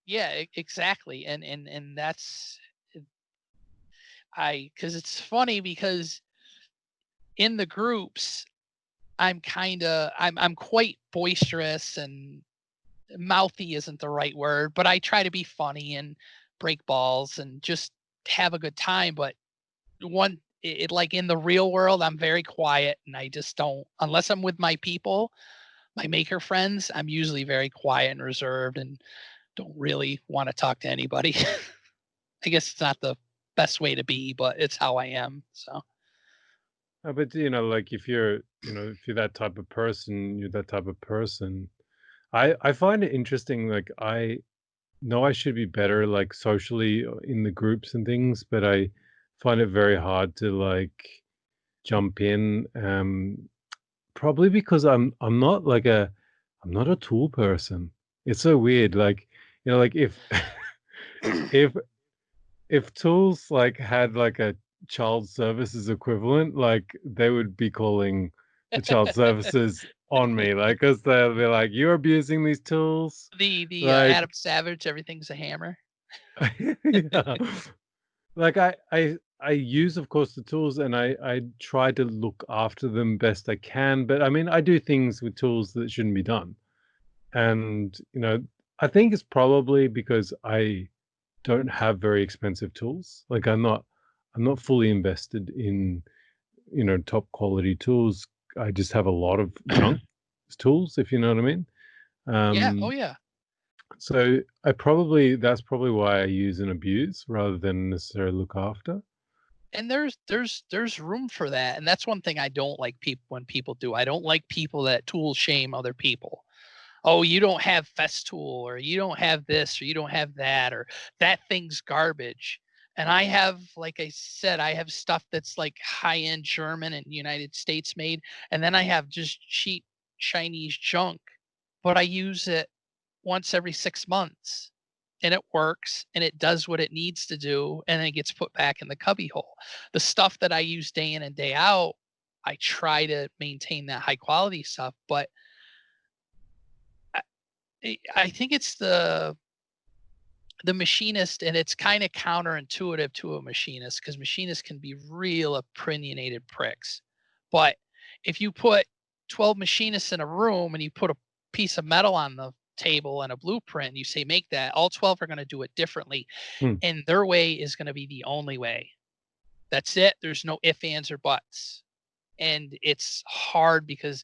Yeah, exactly. And that's because it's funny, because in the groups, I'm quite boisterous, and mouthy isn't the right word, but I try to be funny and break balls and just have a good time. But like in the real world, I'm very quiet, and I just don't, unless I'm with my people, my maker friends, I'm usually very quiet and reserved and don't really want to talk to anybody. I guess it's not the best way to be, but it's how I am. So But like if you're that type of person, you're that type of person. I find it interesting. Like I know I should be better, like socially in the groups and things, but I find it very hard to like jump in. Probably because I'm not a tool person. It's so weird. Like like if if tools like had like a child services equivalent, like they would be calling the child services on me, like because they'll be like, "You're abusing these tools." the Like, Adam Savage, everything's a hammer. yeah. Like I use, of course, the tools, and I try to look after them best I can. But I mean, I do things with tools that shouldn't be done, and I think it's probably because I don't have very expensive tools. Like I'm not fully invested in top quality tools. I just have a lot of junk tools, if you know what I mean. Yeah. Oh Um, yeah. so that's probably why I use and abuse rather than necessarily look after. And there's room for that, and that's one thing I don't like people when people do. I don't like people that tool shame other people. Oh, you don't have Festool, or you don't have this, or you don't have that, or that thing's garbage. And I have, like I said, I have stuff that's like high end German and United States made, and then I have just cheap Chinese junk, but I use it once every 6 months, and it works, and it does what it needs to do, and then it gets put back in the cubby hole. The stuff that I use day in and day out, I try to maintain that high quality stuff, but I think it's the machinist, and it's kind of counterintuitive to a machinist, because machinists can be real opinionated pricks. But if you put 12 machinists in a room, and you put a piece of metal on the table and a blueprint, and you say make that, all 12 are going to do it differently, Hmm. and their way is going to be the only way. That's it. There's no ifs, ands, or buts. And it's hard because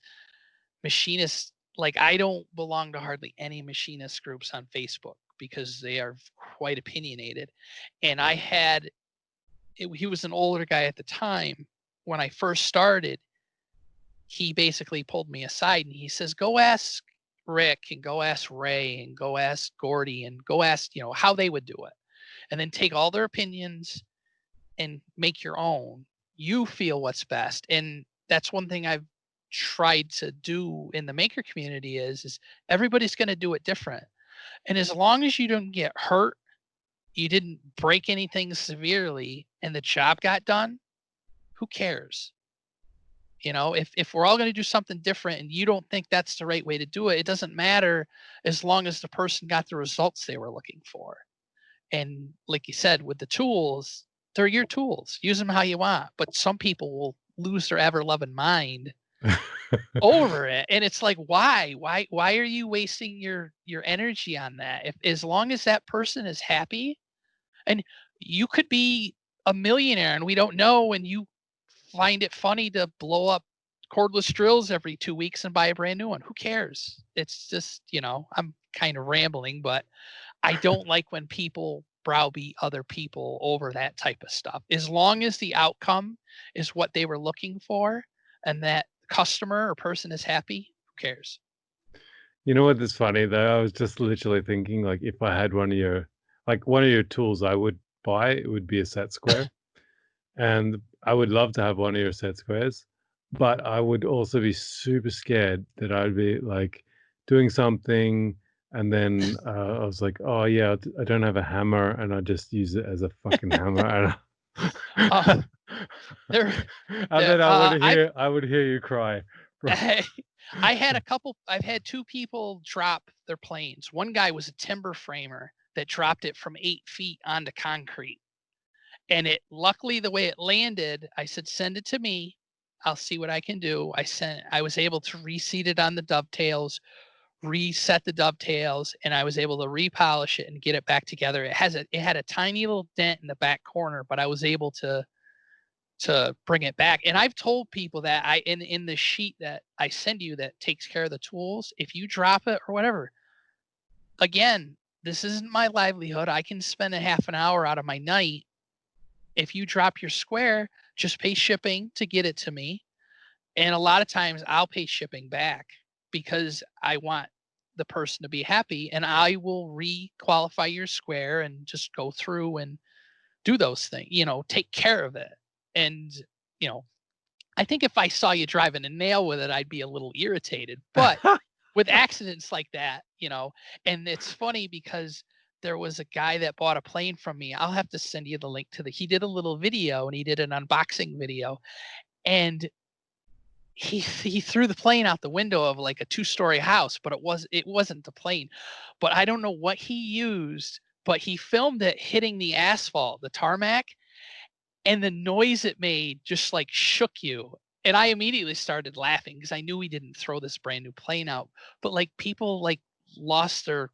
machinists, like, I don't belong to hardly any machinist groups on Facebook because they are quite opinionated. And he was an older guy at the time. When I first started, he basically pulled me aside and he says, go ask Rick, and go ask Ray, and go ask Gordy, and go ask, how they would do it. And then take all their opinions and make your own. You feel what's best. And that's one thing I've tried to do in the maker community is everybody's going to do it different. And as long as you don't get hurt, you didn't break anything severely, and the job got done, who cares? If we're all going to do something different and you don't think that's the right way to do it, it doesn't matter as long as the person got the results they were looking for. And like you said, with the tools, they're your tools. Use them how you want. But some people will lose their ever loving mind over it. And it's like, why? Why are you wasting your energy on that? If as long as that person is happy, and you could be a millionaire and we don't know, and you find it funny to blow up cordless drills every 2 weeks and buy a brand new one. Who cares? It's just, I'm kind of rambling, but I don't like when people browbeat other people over that type of stuff. As long as the outcome is what they were looking for and that customer or person is happy, who cares? You know what is funny though? I was just literally thinking, like, if I had one of your tools I would buy, it would be a set square. And I would love to have one of your set squares, but I would also be super scared that I'd be, like, doing something and then, I was like, "Oh, yeah, I don't have a hammer," and I just use it as a fucking hammer, Uh, and there, and then I've I would hear you cry. I've had two people drop their planes. One guy was a timber framer that dropped it from 8 feet onto concrete. And it luckily the way it landed, I said, send it to me. I'll see what I can do. I was able to reseat it on the dovetails, reset the dovetails, and I was able to repolish it and get it back together. It had a tiny little dent in the back corner, but I was able to bring it back. And I've told people that in the sheet that I send you that takes care of the tools, if you drop it or whatever, again, this isn't my livelihood. I can spend a half an hour out of my night. If you drop your square, just pay shipping to get it to me. And a lot of times I'll pay shipping back because I want the person to be happy, and I will re-qualify your square and just go through and do those things, take care of it. And, you know, I think if I saw you driving a nail with it, I'd be a little irritated. But with accidents like that, and it's funny because there was a guy that bought a plane from me. I'll have to send you the link he did a little video and he did an unboxing video, and he threw the plane out the window of like a two-story house, but it wasn't the plane. But I don't know what he used, but he filmed it hitting the asphalt, the tarmac, and the noise it made just like shook you. And I immediately started laughing because I knew he didn't throw this brand new plane out. But like people like lost their,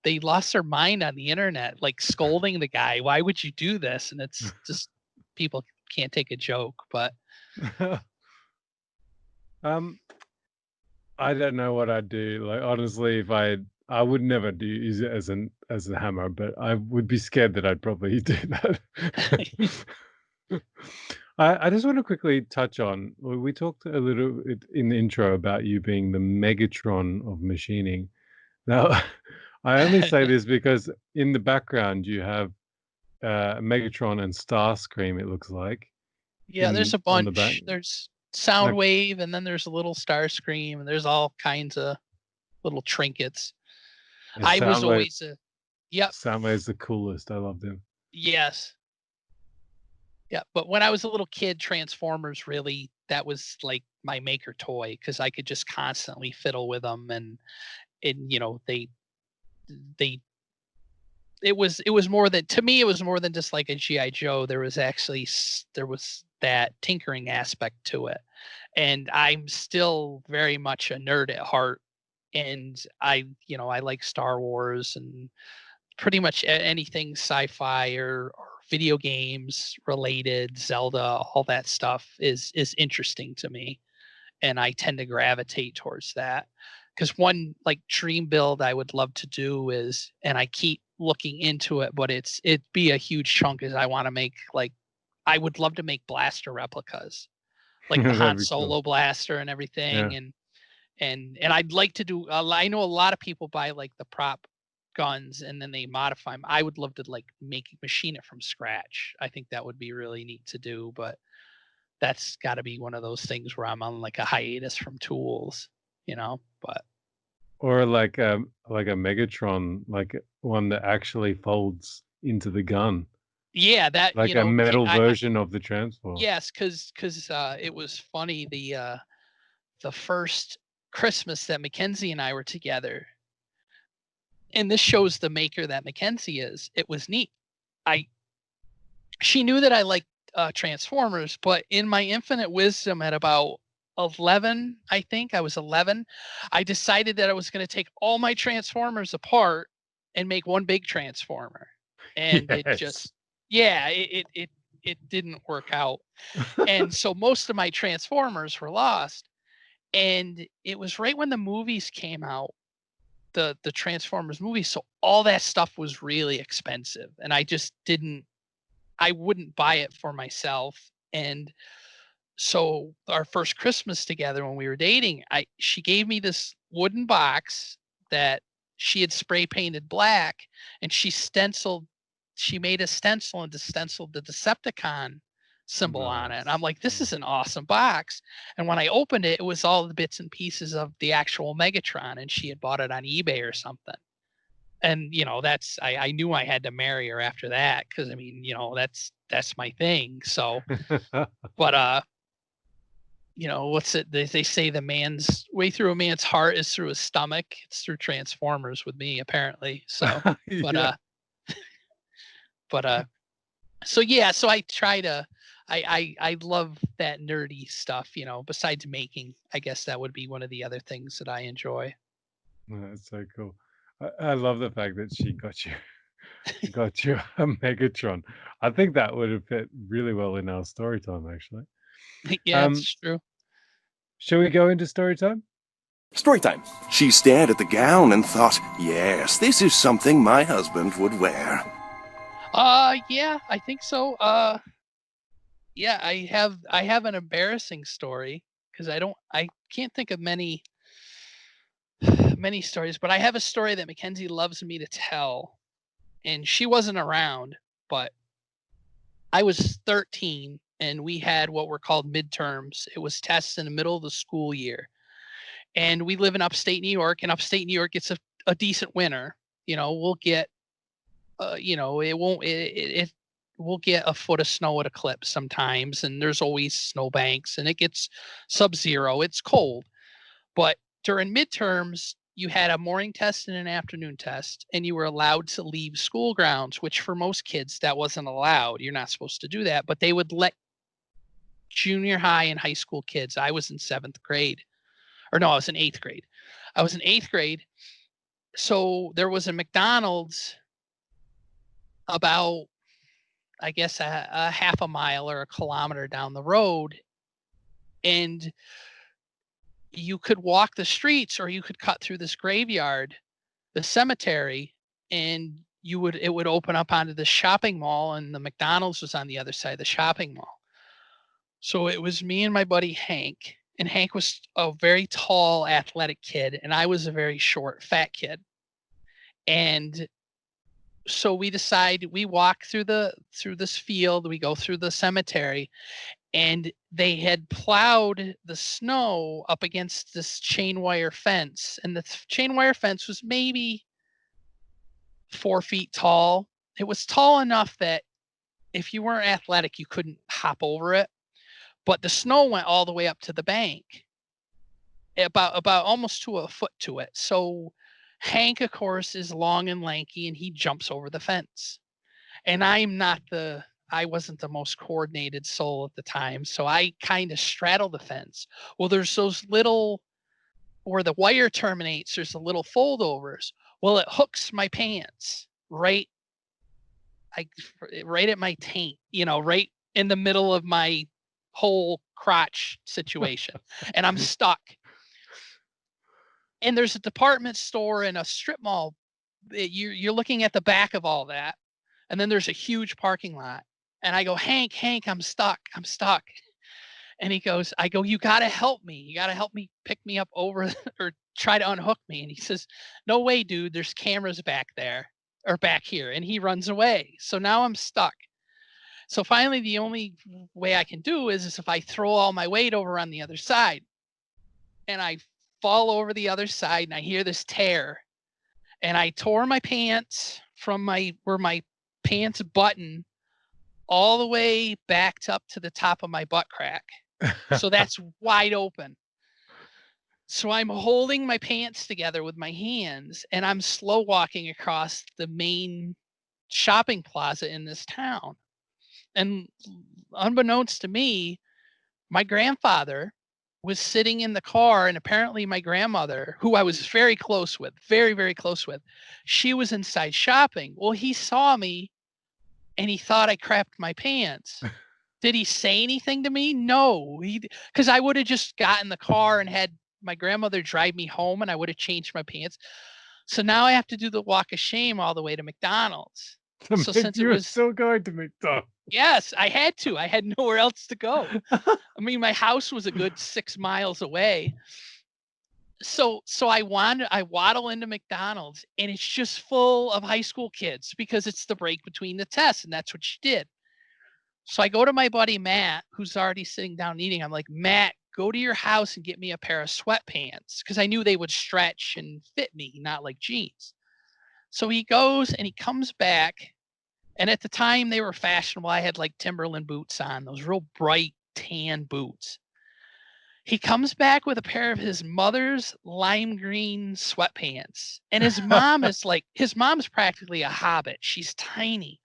they lost their mind on the internet, like scolding the guy. Why would you do this? And it's just people can't take a joke. But Um, I don't know what I'd do. Like, honestly, if I would never use it as a hammer, but I would be scared that I'd probably do that. I just want to quickly touch on, we talked a little bit in the intro about you being the Megatron of machining. Now, I only say this because in the background you have Megatron and Starscream, it looks like, yeah, there's in a on the back. bunch. There's Like, Soundwave, and then there's a little Starscream, and there's all kinds of little trinkets. yeah, I was always a Yep. Soundwave's the coolest. I love them. Yes. Yeah, but when I was a little kid, Transformers really that was like my maker toy because I could just constantly fiddle with them, and they it was more than to me it was more than just like a GI Joe. There was that tinkering aspect to it, and I'm still very much a nerd at heart, and I like Star Wars and pretty much anything sci-fi or video games related, Zelda, all that stuff is interesting to me, and I tend to gravitate towards that. Because one like dream build I would love to do is, and I keep looking into it, but it'd be a huge chunk. Is I want to make like I would love to make blaster replicas, like the Han That'd be cool. Solo blaster and Yeah. everything, and I'd like to do. I know a lot of people buy like the prop guns and then they modify them. I would love to like machine it from scratch. I think that would be really neat to do, but that's got to be one of those things where I'm on like a hiatus from tools. But Or like a Megatron, like one that actually folds into the gun. Yeah, that, like a metal version of the Transformer. yes, because it was funny, the first Christmas that Mackenzie and I were together, and this shows the maker that Mackenzie is. It was neat. I She knew that I liked Transformers, but in my infinite wisdom at about 11, I think I was 11, I decided that I was going to take all my Transformers apart and make one big Transformer. And it Yes. just, yeah, it didn't work out. And so most of my Transformers were lost. And it was right when the movies came out, the Transformers movies. So all that stuff was really expensive. And I wouldn't buy it for myself. And so our first Christmas together when we were dating, she gave me this wooden box that she had spray painted black, and she made a stencil and stenciled the Decepticon symbol on it. And I'm Nice. like, this is an awesome box. And when I opened it, it was all the bits and pieces of the actual Megatron, and she had bought it on eBay or something. And that's, I knew I had to marry her after that, because I mean, that's my thing. So, but what's it, they say the man's way through a man's heart is through his stomach. It's through Transformers with me, apparently. So, but Yeah. but so yeah, so I try to, I love that nerdy stuff, besides making. I guess that would be one of the other things that I enjoy. That's so cool. I love the fact that she got you a Megatron. I think that would have fit really well in our story time, actually. Yeah, Um, it's true. shall we go into story time? Storytime. She stared at the gown and thought, yes, this is something my husband would wear. Yeah, I think so. Yeah, I have an embarrassing story, because I can't think of many stories, but I have a story that Mackenzie loves me to tell, and she wasn't around, but I was 13 and we had what were called midterms. It was tests in the middle of the school year. And we live in upstate New York, and upstate New York gets a decent winter. We'll get it won't it we'll get a foot of snow at a clip sometimes, and there's always snowbanks, and it gets sub-zero. It's cold. But during midterms, you had a morning test and an afternoon test, and you were allowed to leave school grounds, which for most kids, that wasn't allowed. You're not supposed to do that, but they would let junior high and high school kids. I was in seventh grade, or no, I was in eighth grade. I was in eighth grade. So there was a McDonald's about, I guess, a half a mile or a kilometer down the road, and you could walk the streets or you could cut through this graveyard, the cemetery, and it would open up onto the shopping mall, and the McDonald's was on the other side of the shopping mall. So it was me and my buddy Hank, and Hank was a very tall, athletic kid, and I was a very short, fat kid. And so we walk through this field, we go through the cemetery, and they had plowed the snow up against this chain wire fence, and the chain wire fence was maybe 4 feet tall. It was tall enough that if you weren't athletic, you couldn't hop over it. But the snow went all the way up to the bank, about almost to a foot to it. So Hank, of course, is long and lanky, and he jumps over the fence. And I wasn't the most coordinated soul at the time, so I kind of straddle the fence. Well, there's those little, where the wire terminates, there's the little foldovers. Well, it hooks my pants I right at my taint, right in the middle of my whole crotch situation, and I'm stuck. And there's a department store and a strip mall. You're looking at the back of all that, and then there's a huge parking lot. And I go, Hank, I'm stuck. I'm stuck. And I go, you got to help me. You got to help me pick me up over or try to unhook me. And he says, no way, dude. There's cameras back there or back here. And he runs away. So now I'm stuck. So finally, the only way I can do is if I throw all my weight over on the other side, and I fall over the other side, and I hear this tear, and I tore my pants from where my pants button all the way backed up to the top of my butt crack. So that's wide open. So I'm holding my pants together with my hands, and I'm slow walking across the main shopping plaza in this town. And unbeknownst to me, my grandfather was sitting in the car, and apparently my grandmother, who I was very close with, very, very close with, she was inside shopping. Well, he saw me and he thought I crapped my pants. Did he say anything to me? No, because I would have just got in the car and had my grandmother drive me home, and I would have changed my pants. So now I have to do the walk of shame all the way to McDonald's. So since it You're was still going to McDonald's. yes, I had to. I had nowhere else to go. I mean, my house was a good 6 miles away. So I waddle into McDonald's, and it's just full of high school kids because it's the break between the tests, and that's what she did. So I go to my buddy Matt, who's already sitting down eating. I'm like, Matt, go to your house and get me a pair of sweatpants, because I knew they would stretch and fit me, not like jeans. So he goes and he comes back, and at the time they were fashionable. I had like Timberland boots on, those real bright tan boots. He comes back with a pair of his mother's lime green sweatpants, and his mom's practically a hobbit. She's tiny.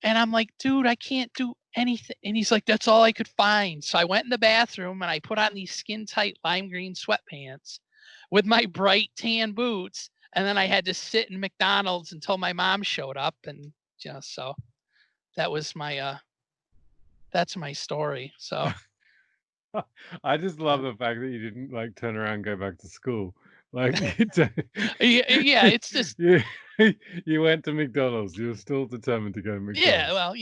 And I'm like, dude, I can't do anything. And he's like, that's all I could find. So I went in the bathroom and I put on these skin tight lime green sweatpants with my bright tan boots. And then I had to sit in McDonald's until my mom showed up. And so that was that's my story. So I just love the fact that you didn't like turn around and go back to school. Like yeah, it's just you went to McDonald's. You're still determined to go to McDonald's. yeah. Well,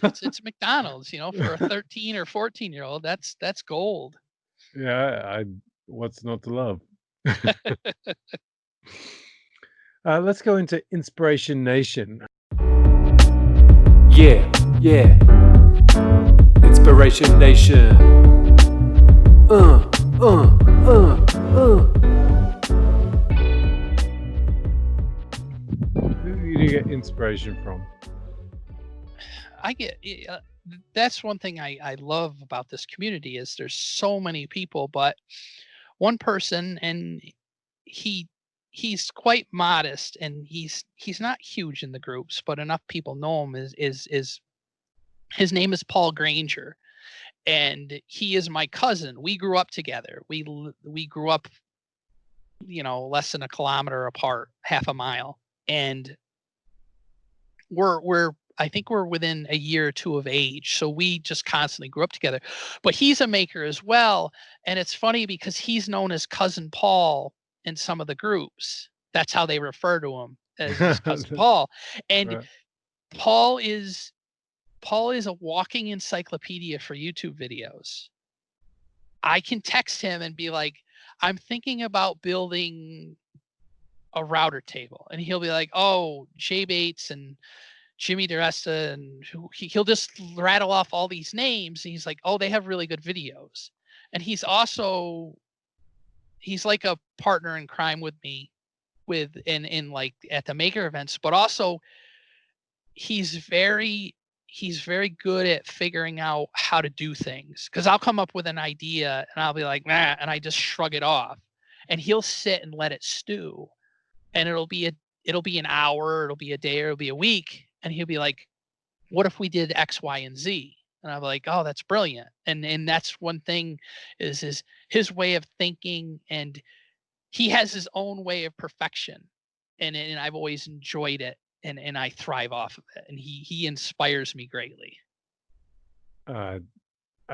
it's McDonald's. For a 13 or 14-year-old, that's gold. Yeah, what's not to love? Let's go into Inspiration Nation. Yeah. Inspiration Nation. Who do you get inspiration from? I get that's one thing I love about this community is there's so many people, but one person, and he's quite modest, and he's not huge in the groups, but enough people know him. Is his name is Paul Granger, and he is my cousin. We grew up together. We grew up, less than a kilometer apart, half a mile, and I think we're within a year or two of age. So we just constantly grew up together. But he's a maker as well. And it's funny because he's known as Cousin Paul in some of the groups. That's how they refer to him, as his cousin Paul. And Right. Paul is a walking encyclopedia for YouTube videos. I can text him and be like, I'm thinking about building a router table. And he'll be like, oh, Jay Bates and Jimmy DeResta, and he'll just rattle off all these names. And he's like, oh, they have really good videos. And he's like a partner in crime with me in like at the maker events, but also he's very good at figuring out how to do things. Cause I'll come up with an idea and I'll be like, nah, and I just shrug it off, and he'll sit and let it stew. And it'll be an hour, it'll be a day, or it'll be a week. And he'll be like, what if we did X, Y, and Z? And I'm like, oh, that's brilliant. And that's one thing is his way of thinking, and he has his own way of perfection. And I've always enjoyed it, and I thrive off of it. And he inspires me greatly. I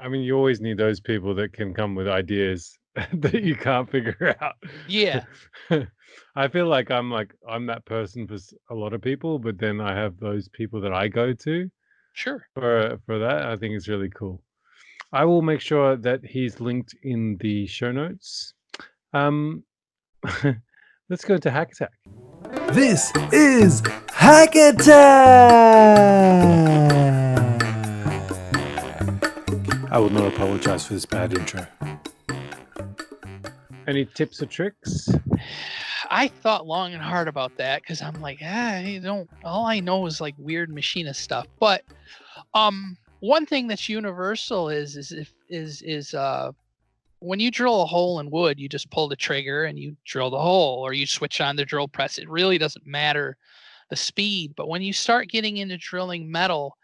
mean, you always need those people that can come with ideas that you can't figure out. Yeah. I feel like I'm that person for a lot of people, but then I have those people that I go to Sure. for that. I think it's really cool. I will make sure that he's linked in the show notes. Let's go to Hack Attack. This is Hack Attack! I will not apologize for this bad intro. Any tips or tricks? I thought long and hard about that because I'm like, all I know is like weird machinist stuff. But One thing that's universal is when you drill a hole in wood, you just pull the trigger and you drill the hole, or you switch on the drill press. It really doesn't matter the speed. But when you start getting into drilling metal,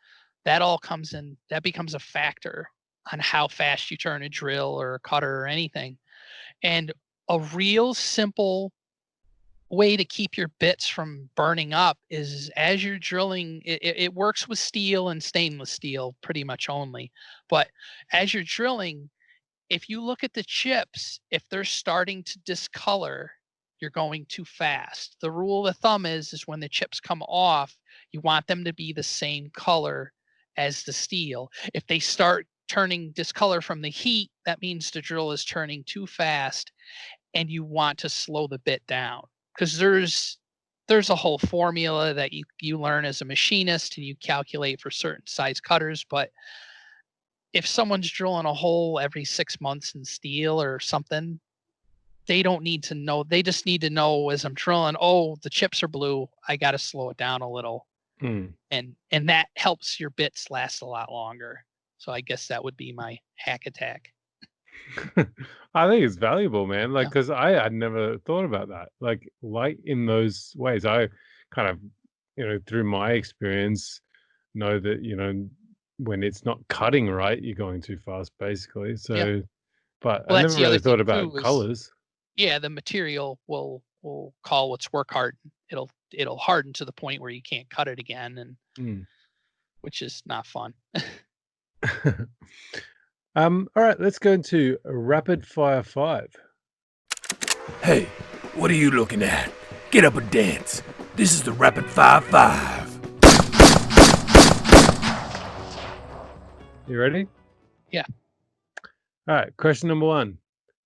that all comes in. That becomes a factor on how fast you turn a drill or a cutter or anything. And a real simple way to keep your bits from burning up is as you're drilling, it works with steel and stainless steel pretty much only. But as you're drilling, if you look at the chips, if they're starting to discolor, you're going too fast. The rule of thumb is when the chips come off, you want them to be the same color as the steel. If they start turning discolor from the heat, that means the drill is turning too fast and you want to slow the bit down. Because there's a whole formula that you learn as a machinist and you calculate for certain size cutters, but if someone's drilling a hole every 6 months in steel or something, they don't need to know. They just need to know as I'm drilling, oh, the chips are blue. I got to slow it down a little. And that helps your bits last a lot longer. So I guess that would be my hack attack. I think it's valuable, man. Like, Yeah. because I had never thought about that. Like in those ways, I kind of, through my experience, know that when it's not cutting right, you're going too fast, basically. So, Yeah. but Well, I that's never the other really thought thing about too, is colors. yeah, the material will call what's work harden. It'll harden to the point where you can't cut it again, and which is not fun. All right, let's go into rapid fire 5. Hey, what are you looking at? Get up and dance. This is the Rapid Fire 5. You ready? Yeah. All right, question number 1.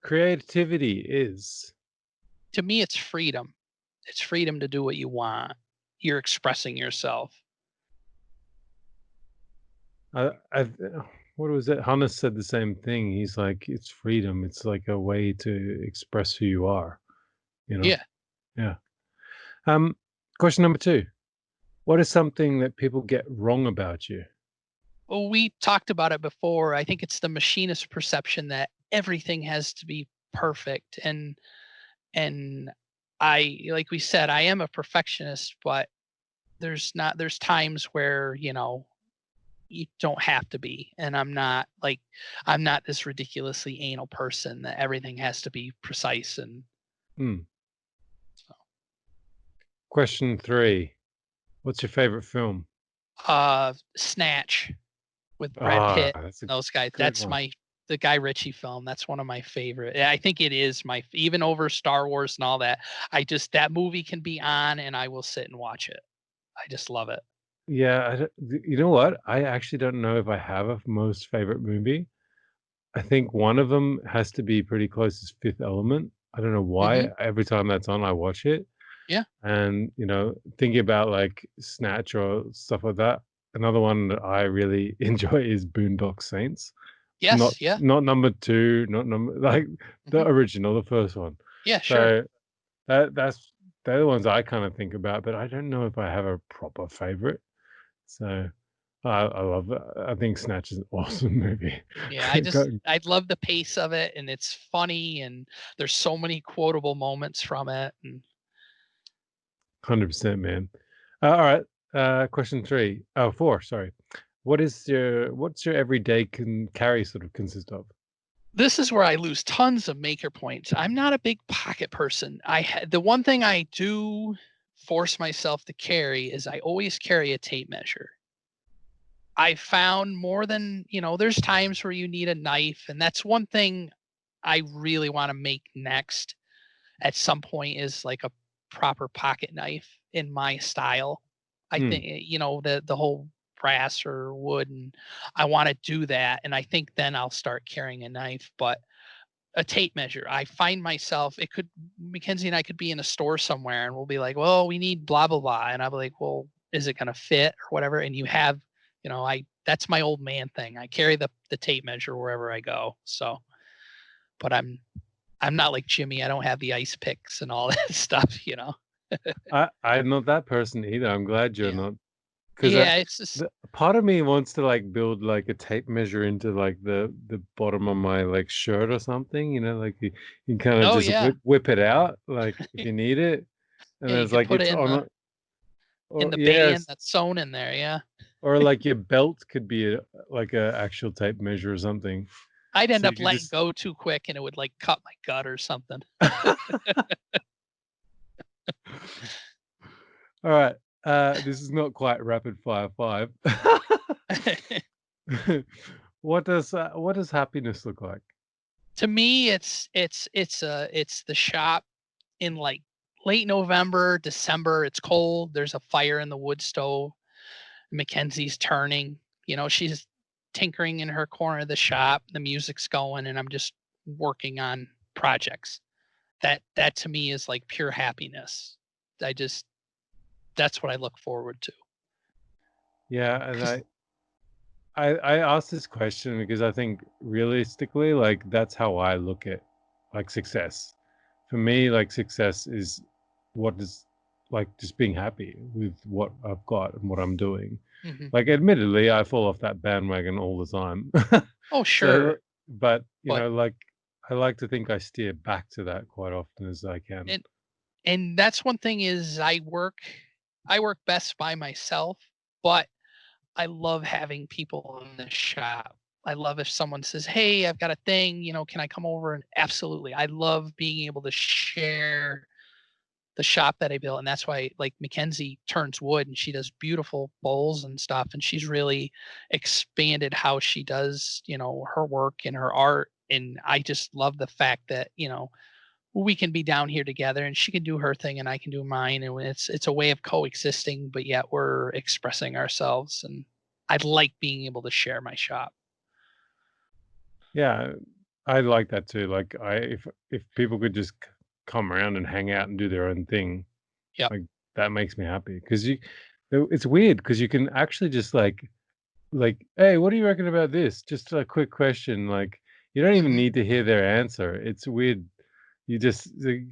Creativity is? To me, it's freedom. It's freedom to do what you want. You're expressing yourself. What was it? Hannes said the same thing. He's like, it's freedom. It's like a way to express who you are. Yeah. Yeah. Question number 2. What is something that people get wrong about you? Well, we talked about it before. I think it's the machinist perception that everything has to be perfect. And I, like we said, I am a perfectionist, but there's times where, you don't have to be. And I'm not this ridiculously anal person that everything has to be precise. And so, Question 3. What's your favorite film? Snatch with Brad Pitt. That's a Those guys. good That's one. the Guy Ritchie film. That's one of my favorite. I think it is even over Star Wars and all that. That movie can be on and I will sit and watch it. I just love it. Yeah, you know what? I actually don't know if I have a most favorite movie. I think one of them has to be pretty close to Fifth Element. I don't know why. Every time that's on, I watch it. Yeah. And, thinking about like Snatch or stuff like that, another one that I really enjoy is Boondock Saints. Yes. Yeah. Not number 2, not number like the original, the first one. Yeah. Sure. So they're the ones I kind of think about, but I don't know if I have a proper favorite. So I love it. I think Snatch is an awesome movie. Yeah, I love the pace of it, and it's funny, and there's so many quotable moments from it. And 100%, man. All right. Question 3. Oh, 4. Sorry. What's your everyday carry sort of consist of? this is where I lose tons of maker points. I'm not a big pocket person. The one thing I do force myself to carry is I always carry a tape measure. I found more than, there's times where you need a knife, and that's one thing I really want to make next at some point is like a proper pocket knife in my style. I think, the whole brass or wood, and I want to do that. And I think then I'll start carrying a knife, but a tape measure. I find myself, Mackenzie and I could be in a store somewhere and we'll be like, well, we need blah, blah, blah. And I'll be like, well, is it going to fit or whatever? And you have, that's my old man thing. I carry the tape measure wherever I go. So, but I'm not like Jimmy. I don't have the ice picks and all that stuff, I'm not that person either. I'm glad you're Yeah. not, because Yeah, it's just part of me wants to like build like a tape measure into like the bottom of my like shirt or something, like you kind of oh just yeah, whip it out like if you need it, and yeah. You it's could like put it's it on a, in or the band yes, that's sewn in there. Yeah, or like your belt could be like a actual tape measure or something, I'd end so you up could letting just. go too quick, and it would like cut my gut or something. All right, this is not quite rapid fire 5. What does happiness look like? To me, it's the shop in like late November, December. It's cold. There's a fire in the wood stove. Mackenzie's turning. She's tinkering in her corner of the shop. The music's going, and I'm just working on projects. That to me is like pure happiness. I just That's what I look forward to. Yeah, and I asked this question because I think realistically, like that's how I look at like success. For me, like success is what is like just being happy with what I've got and what I'm doing. Hmm. Like, admittedly, I fall off that bandwagon all the time. Oh, So, sure, but but like I like to think I steer back to that quite often as I can. and and that's one thing is I work best by myself, but I love having people in the shop. I love if someone says, "Hey, I've got a thing, can I come over?" And absolutely. I love being able to share the shop that I built. And that's why like Mackenzie turns wood and she does beautiful bowls and stuff. And she's really expanded how she does, her work and her art. And I just love the fact that, we can be down here together and she can do her thing and I can do mine. And it's a way of coexisting, but yet we're expressing ourselves. And I like being able to share my shop. Yeah, I like that too. Like if people could just come around and hang out and do their own thing, Yep. like that makes me happy because it's weird because you can actually just like, hey, what do you reckon about this? Just a quick question. Like you don't even Hmm. need to hear their answer. It's weird. You just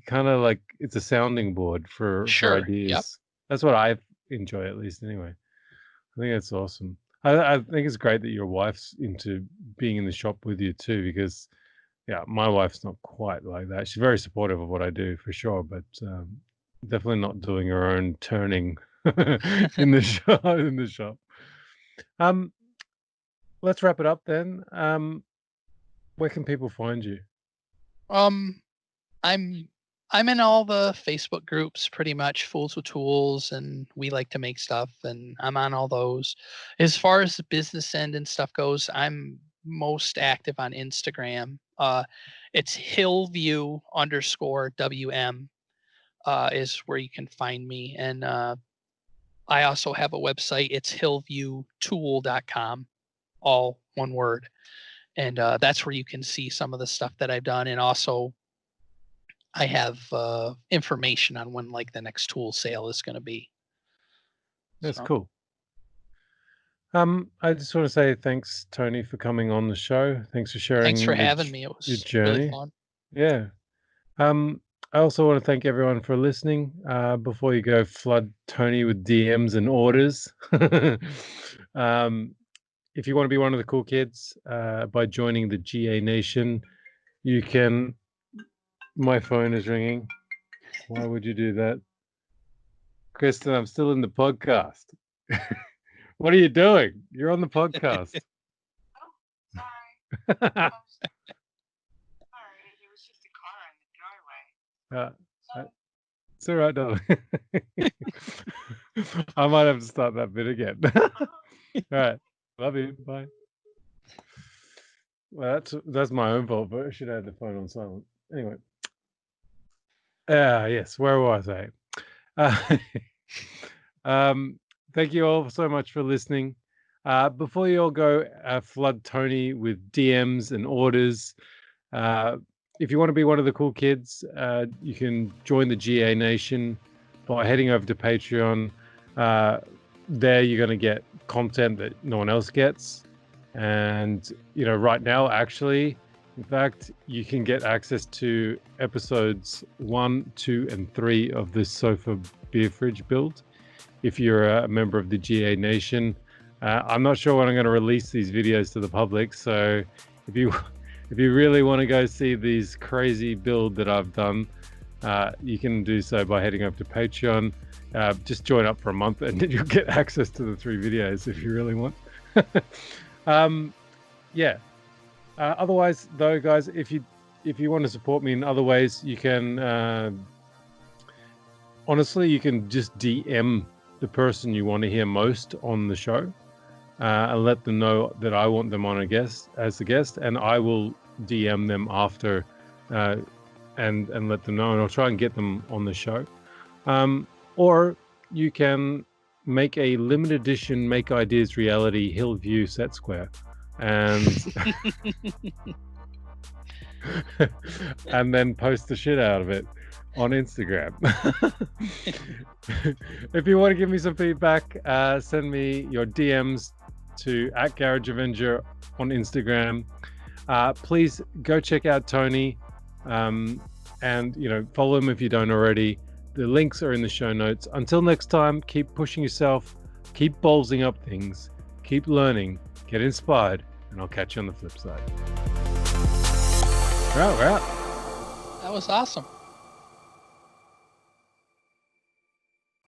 kind of like it's a sounding board for Sure. Yep. ideas. That's what I enjoy at least anyway. I think that's awesome. I think it's great that your wife's into being in the shop with you too, because yeah, my wife's not quite like that. She's very supportive of what I do for sure, but definitely not doing her own turning in the shop. In the shop. Um, let's wrap it up then. Where can people find you? Um, I'm I'm in all the Facebook groups pretty much, Fools with Tools, and we like to make stuff, and I'm on all those. As far as the business end and stuff goes, I'm most active on Instagram. It's Hillview underscore WM is where you can find me. And I also have a website. It's hillviewtool.com, all one word. And that's where you can see some of the stuff that I've done. And also I have information on when like the next tool sale is going to be. That's So cool. I just want to say thanks, Tony, for coming on the show. Thanks for thanks sharing for having me. It your was really journey. fun. Yeah. I also want to thank everyone for listening. Before you go flood Tony with DMs and orders, if you want to be one of the cool kids by joining the GA Nation, you can. My phone is ringing. Why would you do that? Kristen, I'm still in the podcast. What are you doing? You're on the podcast. Oh, sorry. Sorry. There was just a car in the doorway. It's all right, darling. I might have to start that bit again. All right. Love you. Bye. Well, that's my own fault, but I should have the phone on silent. Anyway. Yes, where was I? Thank you all so much for listening. Before you all go flood Tony with DMs and orders, if you want to be one of the cool kids, you can join the GA Nation by heading over to Patreon. There you're going to get content that no one else gets. And, right now, actually, in fact, you can get access to episodes 1, 2, and 3 of this sofa beer fridge build. if you're a member of the GA Nation. I'm not sure when I'm going to release these videos to the public, so if you really want to go see these crazy build that I've done, you can do so by heading over to Patreon. Just join up for a month and then you'll get access to the 3 videos if you really want. Yeah. Otherwise, though, guys, if you want to support me in other ways, you can honestly, you can just DM the person you want to hear most on the show, and let them know that I want them on as a guest, and I will DM them after, and let them know, and I'll try and get them on the show. Or you can make a limited edition Make Ideas Reality Hillview set square, and and then post the shit out of it on Instagram. If you want to give me some feedback, send me your DMs to @GarageAvenger on Instagram. Please go check out Tony, and follow him if you don't already. The links are in the show notes. Until next time, keep pushing yourself, keep ballsing up things, keep learning, get inspired, and I'll catch you on the flip side. We're out. That was awesome.